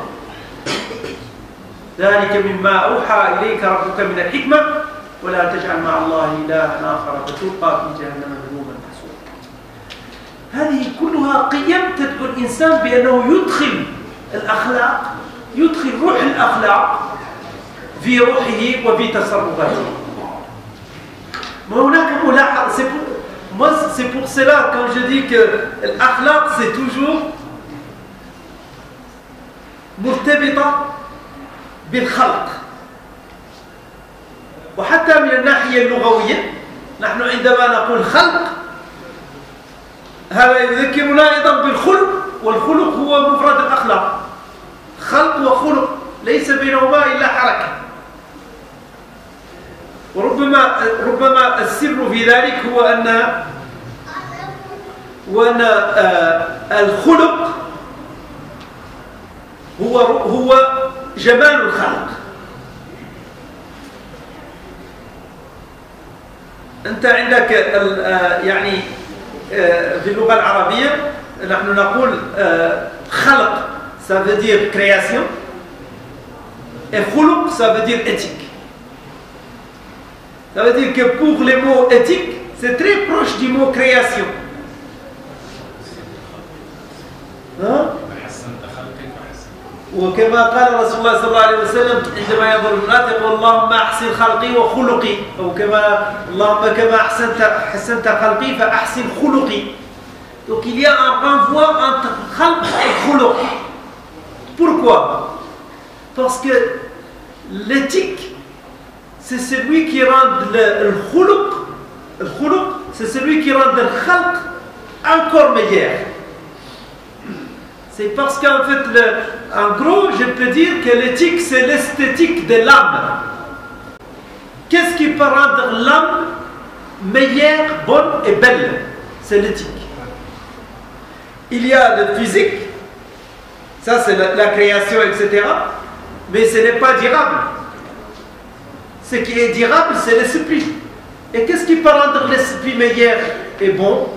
ذلك مما أوحى إليك ربك من الحكمة ولا تجعل مع الله إلها آخر فتلقى في جهنم مذموما محسورا. هذه كلها قيم تدعو الإنسان بأنه يدخل الأخلاق، يدخل روح الأخلاق في روحه وفي تصرفاته. هناك ملاحظة. C'est pour cela quand je dis que l'akhlaq c'est toujours مرتبطة بالخلق. وحتى من الناحية اللغوية نحن عندما نقول خلق هذا يذكرنا أيضا بالخلق، والخلق هو مفرد الأخلاق. خلق وخلق ليس بينهما إلا حركة. وربما السر في ذلك هو أن الخلق هو جمال الخلق. أنت عندك يعني في اللغة العربية نحن نقول خلق ça veut dire création et khuluq ça veut dire éthique. Ça veut dire que pour les mots éthique c'est très proche du mot création. وكما قال رسول الله صلى الله عليه وسلم عندما ينظر المرأة يقول اللهم أحسن خلقي وخلقي، أو اللهم كما حسنت خلقي فأحسن خلقي. Donc il y a un renvoi entre khalq et khuluq. Pourquoi? Parce que l'éthique c'est celui qui rend le khuluq c'est celui qui rend le khalq encore meilleur. C'est parce qu'en fait, en gros, je peux dire que l'éthique, c'est l'esthétique de l'âme. Qu'est-ce qui peut rendre l'âme meilleure, bonne et belle? C'est l'éthique. Il y a le physique, ça c'est la création, etc. Mais ce n'est pas durable. Ce qui est durable, c'est l'esprit. Et qu'est-ce qui peut rendre l'esprit meilleur et bon?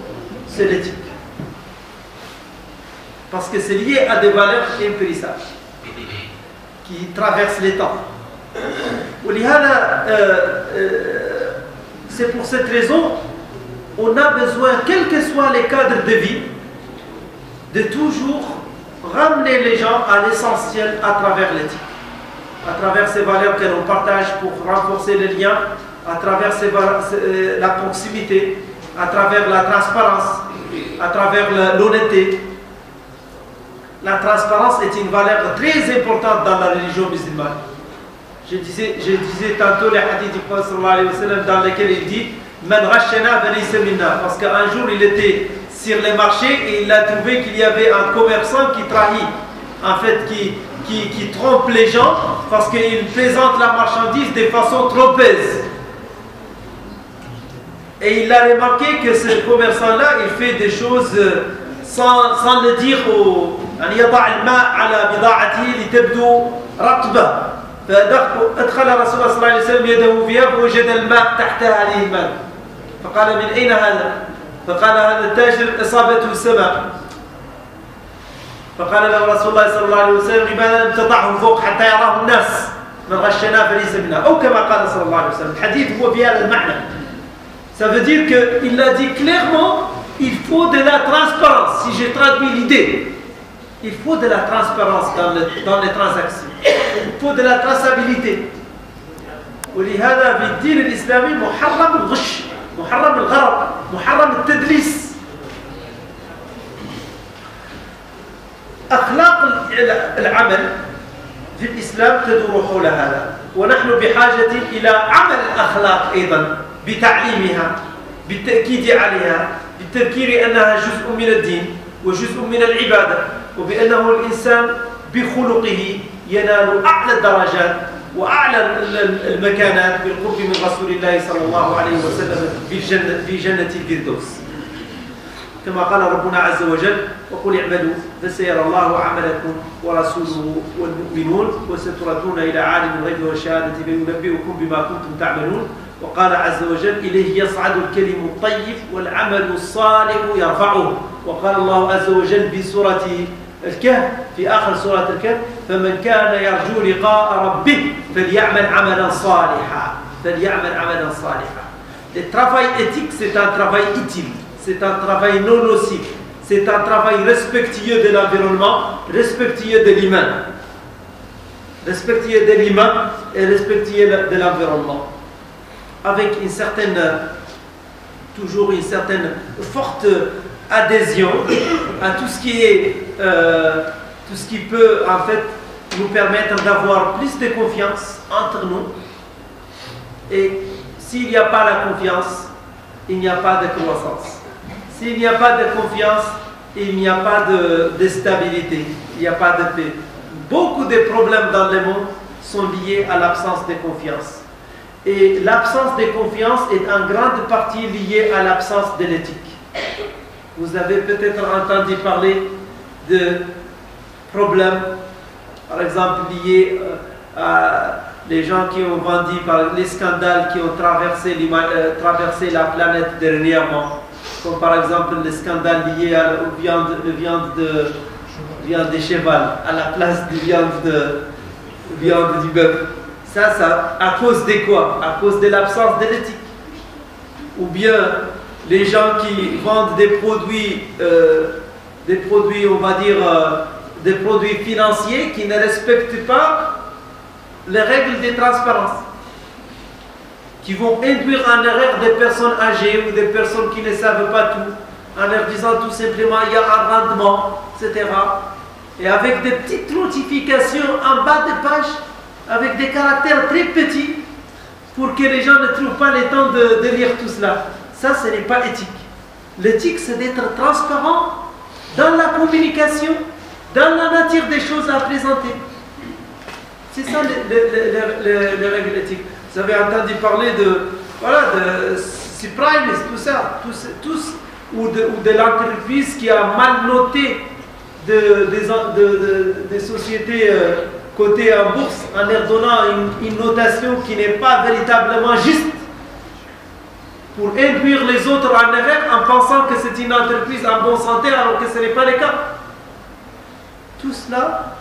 C'est l'éthique. Parce que c'est lié à des valeurs impérissables qui traversent les temps. C'est pour cette raison on a besoin, quels que soient les cadres de vie, de toujours ramener les gens à l'essentiel à travers l'éthique, à travers ces valeurs que l'on partage pour renforcer les liens, à travers la proximité, à travers la transparence, à travers l'honnêteté. La transparence est une valeur très importante dans la religion musulmane. Je disais tantôt les hadiths du prophète sallallahu alayhi wa sallam dans lesquels il dit Man rachena falaysa minna, parce qu'un jour il était sur les marchés et il a trouvé qu'il y avait un commerçant qui trahit, en fait qui trompe les gens parce qu'il présente la marchandise de façon trompeuse. Et il a remarqué que ce commerçant-là, il fait des choses sans le dire أن يضع الماء على بضاعته لتبدو رطبة، فأدخل رسول الله صلى الله عليه وسلم يده فيها فوجد الماء تحت هذه الماء، فقال من أين هذا؟ فقال هذا التاجر أصابته السماء. فقال له رسول الله صلى الله عليه وسلم لماذا لم تضعه فوق حتى يراه الناس؟ من غشنا فليس منا، أو كما قال صلى الله عليه وسلم. الحديث هو في هذا المعنى. Ça veut dire qu'il a dit clairement il faut de la transparence. Si j'ai traduit l'idée, il faut de la transparence dans les transactions. Il faut de la traçabilité. ولهذا في الدين الإسلامي محرم الغش، محرم الغرر، محرم التدليس. أخلاق العمل في الإسلام تدور حول هذا. ونحن بحاجة إلى عمل الأخلاق أيضا بتعليمها، بالتأكيد عليها، بالتذكير أنها جزء من الدين وجزء من العبادة، وبأنه الإنسان بخلقه ينال أعلى الدرجات وأعلى المكانات بالقرب من رسول الله صلى الله عليه وسلم في جنة الفردوس، كما قال ربنا عز وجل: وقل اعملوا فسيرى الله عملكم ورسوله والمؤمنون وستردون إلى عالم الغيب والشهادة فينبئكم بما كنتم تعملون. وقال عز وجل: إليه يصعد الكلم الطيب والعمل الصالح يرفعه. وقال الله عز وجل في سورة الكهف، في آخر سورة الكهف: فمن كان يرجو لقاء ربه فليعمل عملا صالحا. فليعمل عملا صالحا. Le travail éthique, c'est un travail utile, c'est un travail non nocif, c'est un travail respectueux de l'environnement, respectueux de l'humain. Respectueux de l'humain et respectueux de l'environnement. Avec une certaine, toujours une certaine forte adhésion à tout ce qui est, tout ce qui peut en fait nous permettre d'avoir plus de confiance entre nous. Et s'il n'y a pas la confiance, il n'y a pas de croissance. S'il n'y a pas de confiance, il n'y a pas de stabilité, il n'y a pas de paix. Beaucoup de problèmes dans le monde sont liés à l'absence de confiance. Et l'absence de confiance est en grande partie liée à l'absence de l'éthique. Vous avez peut-être entendu parler de problèmes, par exemple liés à les gens qui ont vendu par les scandales qui ont traversé la planète dernièrement, comme par exemple les scandales liés à la viande de cheval à la place de viande du bœuf. Ça, à cause de quoi? À cause de l'absence de l'éthique. Ou bien les gens qui vendent des produits, on va dire, des produits financiers qui ne respectent pas les règles de transparence, qui vont induire en erreur des personnes âgées ou des personnes qui ne savent pas tout, en leur disant tout simplement il y a un rendement, etc. Et avec des petites notifications en bas de page, avec des caractères très petits, pour que les gens ne trouvent pas le temps de lire tout cela. Ça, ce n'est pas éthique. L'éthique, c'est d'être transparent dans la communication, dans la nature des choses à présenter. C'est ça les règles éthiques. Vous avez entendu parler de subprimes, tout ça, ou de l'entreprise qui a mal noté des sociétés cotées en bourse en leur donnant une notation qui n'est pas véritablement juste, pour induire les autres en erreur en pensant que c'est une entreprise en bonne santé alors que ce n'est pas le cas. Tout cela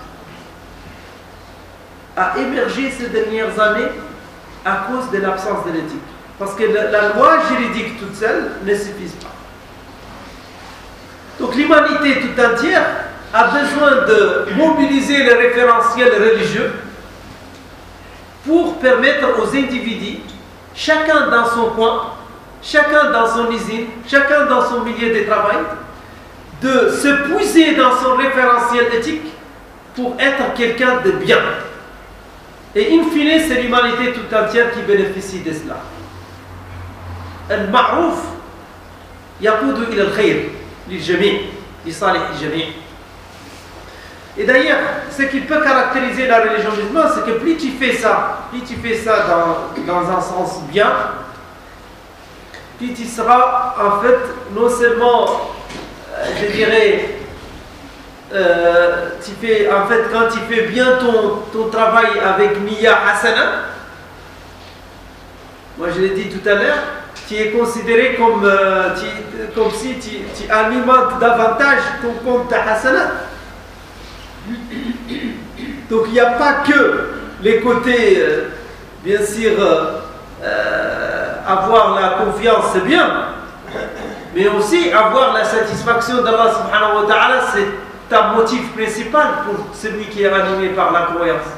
a émergé ces dernières années à cause de l'absence de l'éthique. Parce que la loi juridique toute seule ne suffit pas. Donc l'humanité tout entière a besoin de mobiliser les référentiels religieux pour permettre aux individus, chacun dans son coin, chacun dans son usine, chacun dans son milieu de travail, de se puiser dans son référentiel éthique pour être quelqu'un de bien. Et in fine, c'est l'humanité tout entière qui bénéficie de cela. Al-ma'rouf yaqudu ila al-khayr lil-jami', li-salih al-jami'. Et d'ailleurs, ce qui peut caractériser la religion musulmane, c'est que plus tu fais ça dans un sens bien, plus tu seras en fait non seulement, je dirais, quand tu fais bien ton travail avec Niyya Hasana, moi je l'ai dit tout à l'heure, tu es considéré comme si tu alimentes davantage ton compte Hasana. Donc il n'y a pas que les côtés, bien sûr, avoir la confiance c'est bien, mais aussi avoir la satisfaction d'Allah subhanahu wa ta'ala, c'est un motif principal pour celui qui est animé par la croyance.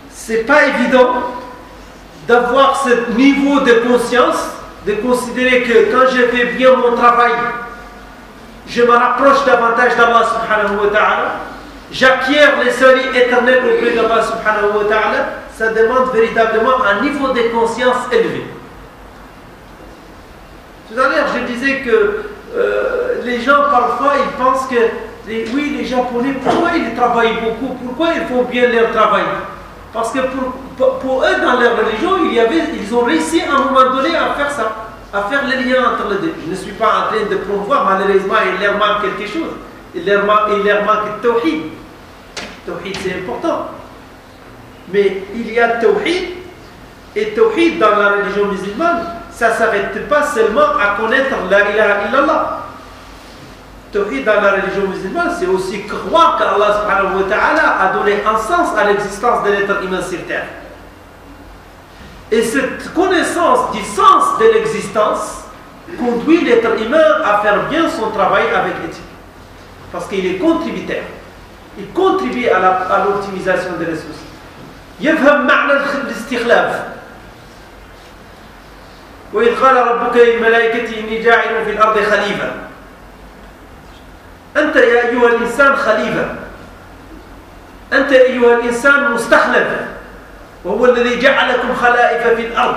C'est pas évident d'avoir ce niveau de conscience, de considérer que quand je fais bien mon travail, je me rapproche davantage d'Allah subhanahu wa ta'ala, j'acquiers les saluts éternels auprès d'Allah subhanahu wa ta'ala, ça demande véritablement un niveau de conscience élevé. Tout à l'heure, je disais que les gens parfois ils pensent que oui, les Japonais, pourquoi ils travaillent beaucoup, pourquoi ils font bien leur travail? Parce que pour eux, dans leur religion, ils ont réussi à un moment donné à faire ça, à faire le lien entre les deux. Je ne suis pas en train de promouvoir, malheureusement, il leur manque quelque chose. Il leur manque le tawhid. Le tawhid, c'est important. Mais il y a le tawhid, et le tawhid dans la religion musulmane, ça ne s'arrête pas seulement à connaître la ilaha illallah. Tawhid dans la religion musulmane, c'est aussi croire qu'Allah subhanahu wa ta'ala a donné un sens à l'existence de l'être humain sur terre. Et cette connaissance du sens de l'existence conduit l'être humain à faire bien son travail avec l'éthique. Parce qu'il est contributeur. Il contribue à l'optimisation des ressources. يفهم معنى الاستخلاف. وإذ قال ربك للملائكة إني جاعل في الأرض خليفة. أنت يا أيها الإنسان خليفة. أنت أيها الإنسان مستخلف. وهو الذي جعلكم خلائف في الأرض.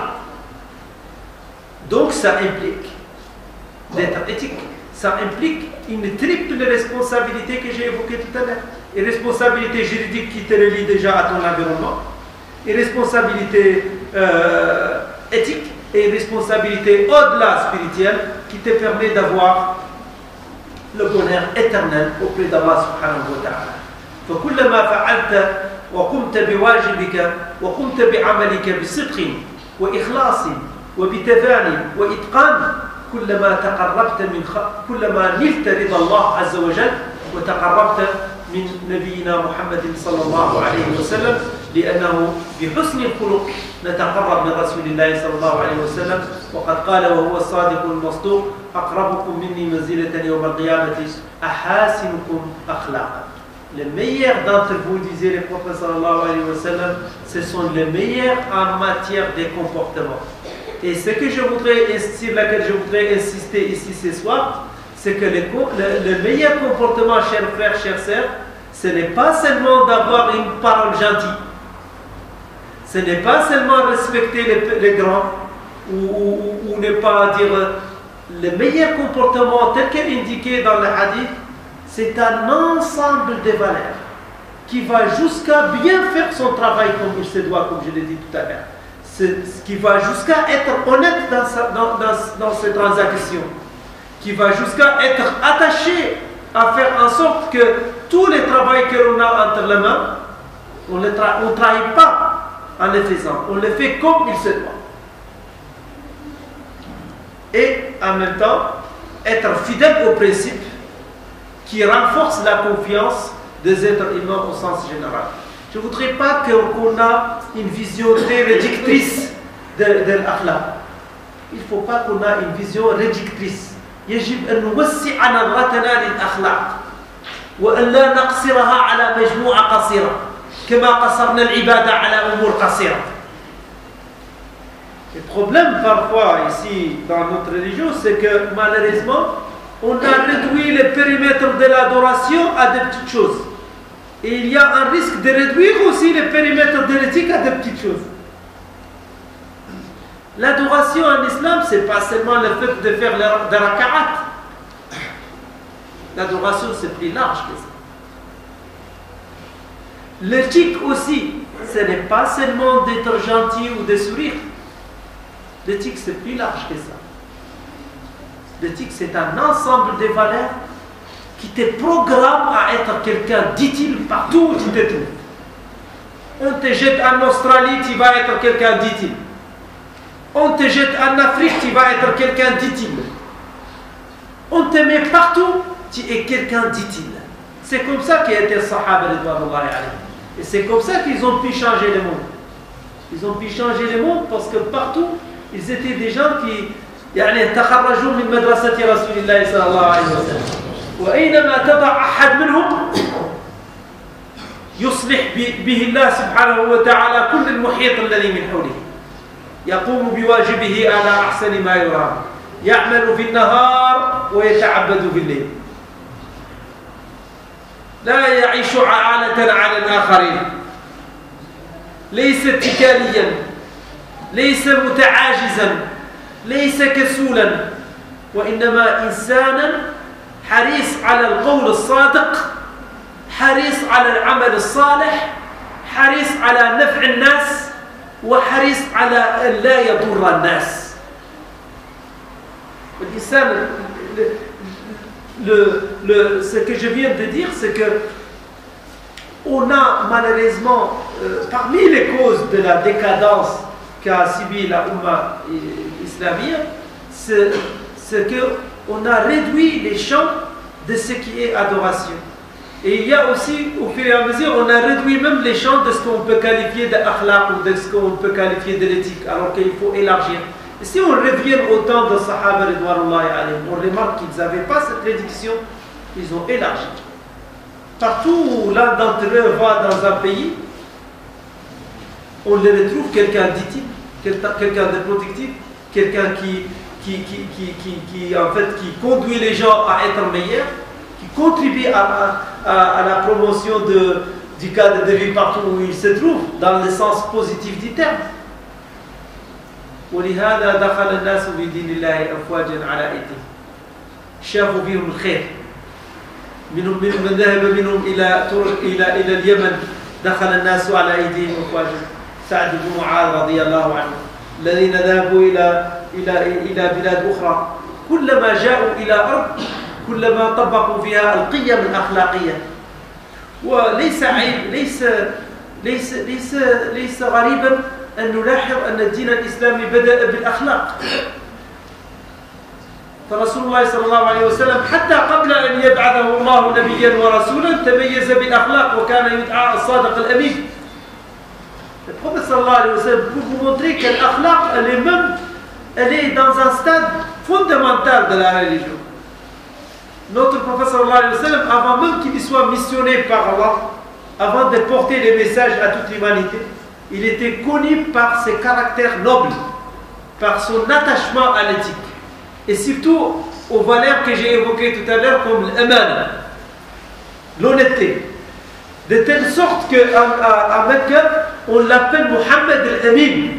Donc ça implique d'être éthique. Ça implique une triple responsabilité que j'ai évoquée tout à l'heure. Une responsabilité juridique qui te relie déjà à ton environnement. Une responsabilité éthique et une responsabilité au-delà spirituelle qui te permet d'avoir le bonheur éternel auprès d'Allah subhanahu wa ta'ala. فكلما فعلت وقمت بواجبك وقمت بعملك بصدق وإخلاص وبتفاني وإتقان كلما نلت رضا الله عز وجل وتقربت من نبينا محمد صلى الله عليه وسلم لأنه بحسن الخلق نتقرب من رسول الله صلى الله عليه وسلم وقد قال وهو الصادق المصدوق أقربكم مني منزلة يوم القيامة أحاسنكم أخلاقا. Les meilleurs d'entre vous, disait le prophète sallallahu alayhi wa sallam, ce sont les meilleurs en matière de comportement. Et ce que sur laquelle je voudrais insister ici ce soir, c'est que le meilleur comportement, chers frères, chères sœurs, ce n'est pas seulement d'avoir une parole gentille, ce n'est pas seulement respecter les grands ou ne pas dire le meilleur comportement tel qu'indiqué dans le hadith. C'est un ensemble de valeurs qui va jusqu'à bien faire son travail comme il se doit, comme je l'ai dit tout à l'heure. Ce qui va jusqu'à être honnête dans ses transactions, qui va jusqu'à être attaché à faire en sorte que tout le travail que l'on a entre les mains, on ne trahit pas en le faisant, on le fait comme il se doit. Et en même temps, être fidèle aux principes qui renforce la confiance des êtres humains au sens général. Je ne voudrais pas qu'on ait une vision très réductrice de l'akhlaq. Il ne faut pas qu'on ait une vision réductrice. يجب أن نوسع نظرتنا للأخلاق وأن لا نقصرها على مجموعة قصيرة كما قصرنا العبادة على أمور قصيرة. Le problème parfois ici dans notre religion, c'est que malheureusement, on a réduit le périmètre de l'adoration à des petites choses. Et il y a un risque de réduire aussi le périmètre de l'éthique à des petites choses. L'adoration en islam, ce n'est pas seulement le fait de faire des raka'at. L'adoration, c'est plus large que ça. L'éthique aussi, ce n'est pas seulement d'être gentil ou de sourire. L'éthique, c'est plus large que ça. L'éthique, c'est un ensemble de valeurs qui te programme à être quelqu'un d'utile partout où tu te trouves. On te jette en Australie, tu vas être quelqu'un d'utile. On te jette en Afrique, tu vas être quelqu'un d'utile. On te met partout, tu es quelqu'un d'utile. C'est comme ça qu'étaient les Sahaba ridwanullahi alayhim. Et c'est comme ça qu'ils ont pu changer le monde. Ils ont pu changer le monde parce que partout, ils étaient des gens qui يعني تخرجوا من مدرسة رسول الله صلى الله عليه وسلم وأينما تضع أحد منهم يصلح به الله سبحانه وتعالى كل المحيط الذي من حوله يقوم بواجبه على أحسن ما يرام يعمل في النهار ويتعبد في الليل. لا يعيش عالة على الآخرين، ليس اتكاليا، ليس متعاجزا، ليس كسولا، وإنما إنسانا حريص على القول الصادق، حريص على العمل الصالح، حريص على نفع الناس، وحريص على أن لا يضر الناس. الإنسان ce que je viens de dire, c'est que on a malheureusement, parmi les causes de la décadence qu'a subi la Oumma islamique, c'est qu'on a réduit les champs de ce qui est adoration. Et il y a aussi, au fur et à mesure, on a réduit même les champs de ce qu'on peut qualifier d'akhlaq ou de ce qu'on peut qualifier de l'éthique, alors qu'il faut élargir. Et si on revient au temps de Sahaba ridwanullahi alayhim, on remarque qu'ils n'avaient pas cette réduction, ils ont élargi. Partout où l'un d'entre eux va dans un pays, on le retrouve quelqu'un d'éthique, quelqu'un de protectif, quelqu'un qui en fait qui conduit les gens à être meilleurs, qui contribue à la promotion du cadre de vie partout où il se trouve, dans le sens positif du terme. ولهذا دخل الناس في دين الله أفواجا على أيديهم شافوا فيهم الخير منهم من ذهب منهم إلى اليمن دخل الناس على أيديهم أفواجا سعد بن معاذ رضي الله عنه الذين ذهبوا إلى بلاد أخرى كلما جاءوا إلى أرض كلما طبقوا فيها القيم الأخلاقية. وليس عيب ليس غريبا أن نلاحظ أن الدين الإسلامي بدأ بالأخلاق. فرسول الله صلى الله عليه وسلم حتى قبل أن يبعثه الله نبيا ورسولا تميز بالأخلاق وكان يدعى الصادق الأمين. Le prophète sallallahu alayhi wa sallam pour vous montrer que l'akhlaq, elle est dans un stade fondamental de la religion. Notre prophète sallallahu alayhi wa sallam, avant même qu'il soit missionné par Allah, avant de porter les messages à toute l'humanité, il était connu par ses caractères nobles, par son attachement à l'éthique, et surtout aux valeurs que j'ai évoquées tout à l'heure comme l'aman, l'honnêteté. De telle sorte qu'à Mecca, on l'appelle Muhammad al-Amin.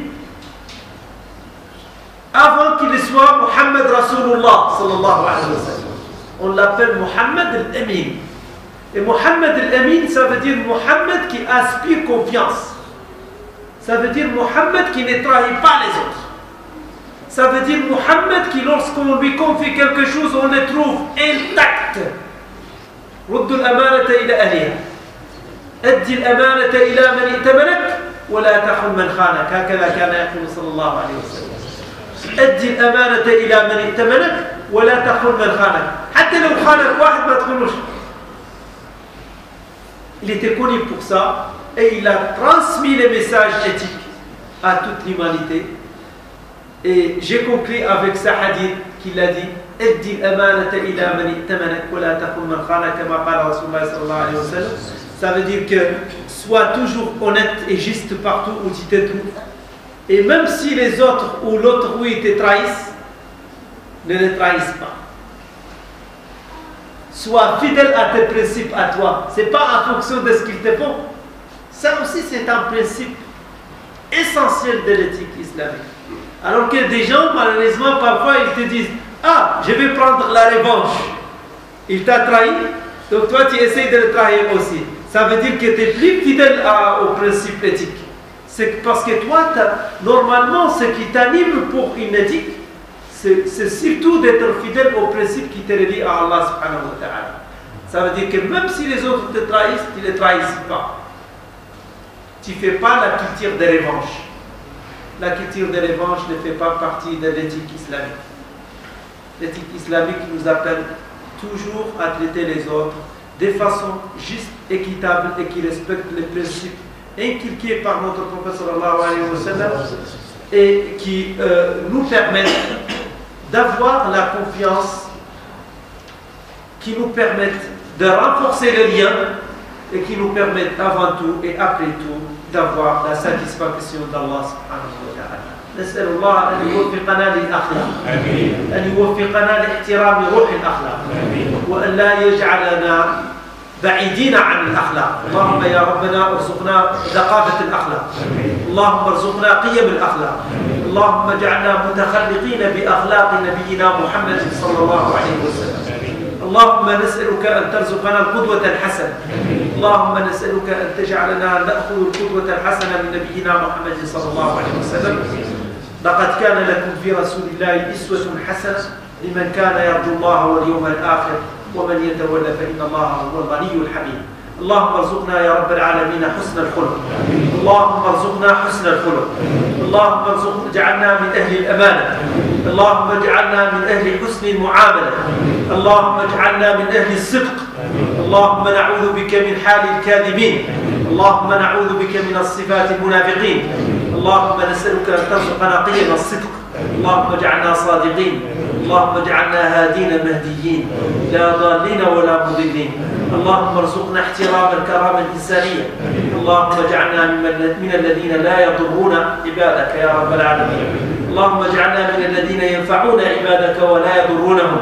Avant qu'il soit Muhammad Rasulullah sallallahu alayhi wa sallam, on l'appelle Muhammad al-Amin. Et Muhammad al-Amin, ça veut dire Muhammad qui inspire confiance. Ça veut dire Muhammad qui ne trahit pas les autres. Ça veut dire Muhammad qui, lorsqu'on lui confie quelque chose, on le trouve intact. رد الأمانة إلى أهلها أدي الأمانة إلى من ائتمنك ولا تخن من خانك. هكذا كان يقول صلى الله عليه وسلم. أدي الأمانة إلى من ائتمنك ولا تخن من خانك. حتى لو خانك واحد ما تخونوش. Il était connu pour ça et il a transmis les messages éthiques à toute l'humanité. Et j'ai conclu avec ce hadith qu'il a dit أدي الأمانة إلى من ائتمنك ولا تخن من خانك كما قال رسول الله صلى الله عليه وسلم. Ça veut dire que sois toujours honnête et juste partout où tu te trouves. Et même si les autres ou l'autre oui te trahissent, ne les trahissent pas. Sois fidèle à tes principes à toi. Ce n'est pas en fonction de ce qu'ils te font. Ça aussi c'est un principe essentiel de l'éthique islamique. Alors que des gens, malheureusement, parfois ils te disent ah, je vais prendre la revanche. Il t'a trahi, donc toi tu essaies de le trahir aussi. Ça veut dire que tu es plus fidèle au principe éthique. C'est parce que toi, normalement, ce qui t'anime pour une éthique, c'est surtout d'être fidèle au principe qui te relie à Allah subhanahu wa ta'ala. Ça veut dire que même si les autres te trahissent, tu ne les trahis pas. Tu ne fais pas la culture de revanche. La culture de revanche ne fait pas partie de l'éthique islamique. L'éthique islamique nous appelle toujours à traiter les autres de façon juste, équitable et qui respecte les principes inculqués par notre prophète sallallahu alayhi wa sallam et qui nous permettent d'avoir la confiance, qui nous permettent de renforcer les liens et qui nous permettent avant tout et après tout d'avoir la satisfaction d'Allah subhanahu wa ta'ala. نسأل الله أن يوفقنا للأخلاق أن يوفقنا لاحترام روح الأخلاق وأن لا يجعلنا بعيدين عن الأخلاق. اللهم يا ربنا ارزقنا ثقافة الأخلاق، اللهم ارزقنا قيم الأخلاق، اللهم اجعلنا متخلقين بأخلاق نبينا محمد صلى الله عليه وسلم. اللهم نسألك أن ترزقنا القدوة الحسنة، اللهم نسألك أن تجعلنا نأخذ القدوة الحسنة من نبينا محمد صلى الله عليه وسلم. لقد كان لكم في رسول الله أسوة حسنة لمن كان يرجو الله واليوم الآخر ومن يتولى فإن الله هو الغني الحميد. اللهم ارزقنا يا رب العالمين حسن الخلق، اللهم ارزقنا حسن الخلق، اللهم اجعلنا من أهل الأمانة، اللهم اجعلنا من أهل حسن المعاملة، اللهم اجعلنا من أهل الصدق، اللهم نعوذ بك من حال الكاذبين، اللهم نعوذ بك من الصفات المنافقين، اللهم نسألك أن ترزقنا قيم الصدق، اللهم اجعلنا صادقين، اللهم اجعلنا هادين مهديين لا ضالين ولا مضلين، اللهم ارزقنا احترام الكرامة الإنسانية، اللهم اجعلنا من الذين لا يضرون عبادك يا رب العالمين، اللهم اجعلنا من الذين ينفعون عبادك ولا يضرونهم،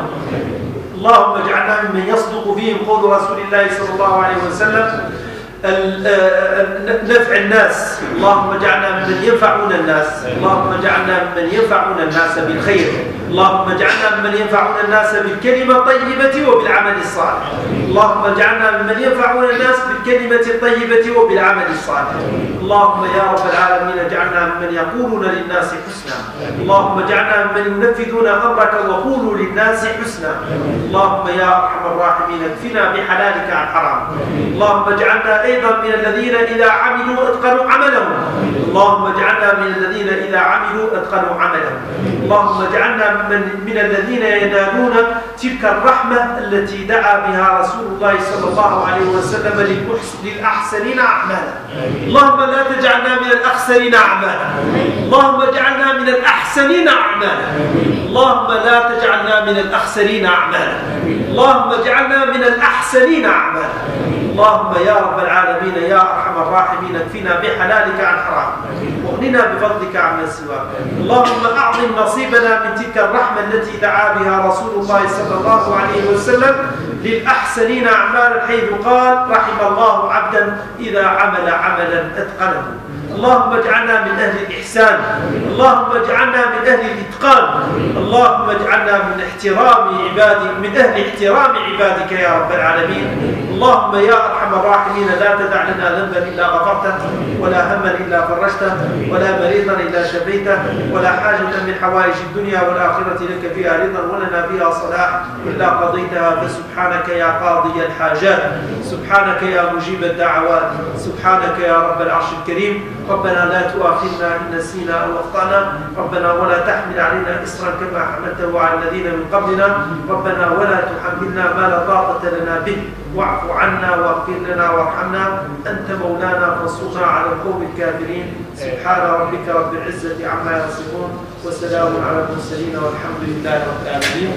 اللهم اجعلنا ممن يصدق فيهم قول رسول الله صلى الله عليه وسلم نفع الناس، اللهم اجعلنا ممن ينفعون الناس، اللهم اجعلنا ممن ينفعون الناس بالخير، اللهم اجعلنا ممن ينفعون الناس بالكلمة الطيبة وبالعمل الصالح، اللهم اجعلنا ممن ينفعون الناس بالكلمة الطيبة وبالعمل الصالح، اللهم يا رب العالمين اجعلنا ممن يقولون للناس حسنا، اللهم اجعلنا ممن ينفذون أمرك وقولوا للناس حسنا، اللهم يا أرحم الراحمين اكفنا بحلالك عن حرام، اللهم اجعلنا أيضا من الذين إذا عملوا أتقنوا عملهم، اللهم اجعلنا من الذين إذا عملوا أتقنوا عملهم، اللهم اجعلنا من الذين ينالون تلك الرحمة التي دعا بها رسول الله صلى الله عليه وسلم للأحسنين أعمالا، اللهم لا تجعلنا من الأخسرين أعمالا، اللهم اجعلنا من الأحسنين أعمالا، اللهم لا تجعلنا من الأخسرين أعمالا، اللهم اجعلنا من الأحسنين أعمالا، اللهم يا رب العالمين يا أرحم الراحمين اكفنا بحلالك عن حرام واغننا بفضلك عمن سواك، اللهم أعظم نصيبنا من تلك الرحمة التي دعا بها رسول الله صلى الله عليه وسلم للأحسنين أعمالا، حيث قال رحم الله عبدا إذا عمل عملا أتقنه، اللهم اجعلنا من أهل الإحسان، اللهم اجعلنا من أهل الإتقان، اللهم اجعلنا من أهل احترام عبادك يا رب العالمين، اللهم يا أرحم الراحمين لا تدع لنا ذنبا إلا غفرته ولا هما إلا فرجته ولا مريضا إلا شفيته ولا حاجة من حوائج الدنيا والآخرة لك فيها رضا ولنا فيها صلاح إلا قضيتها، فسبحانك يا قاضي الحاجات، سبحانك يا مجيب الدعوات، سبحانك يا رب العرش الكريم، ربنا لا تؤاخذنا إن نسينا أو أخطأنا، ربنا ولا تحمل علينا إصرا كما حملته على الذين من قبلنا، ربنا ولا تحملنا ما لا طاقة لنا به، واعف عنا واغفر لنا وارحمنا، أنت مولانا فانصرنا على القوم الكافرين، سبحان ربك رب العزة عما يصفون وسلام على المرسلين والحمد لله رب العالمين.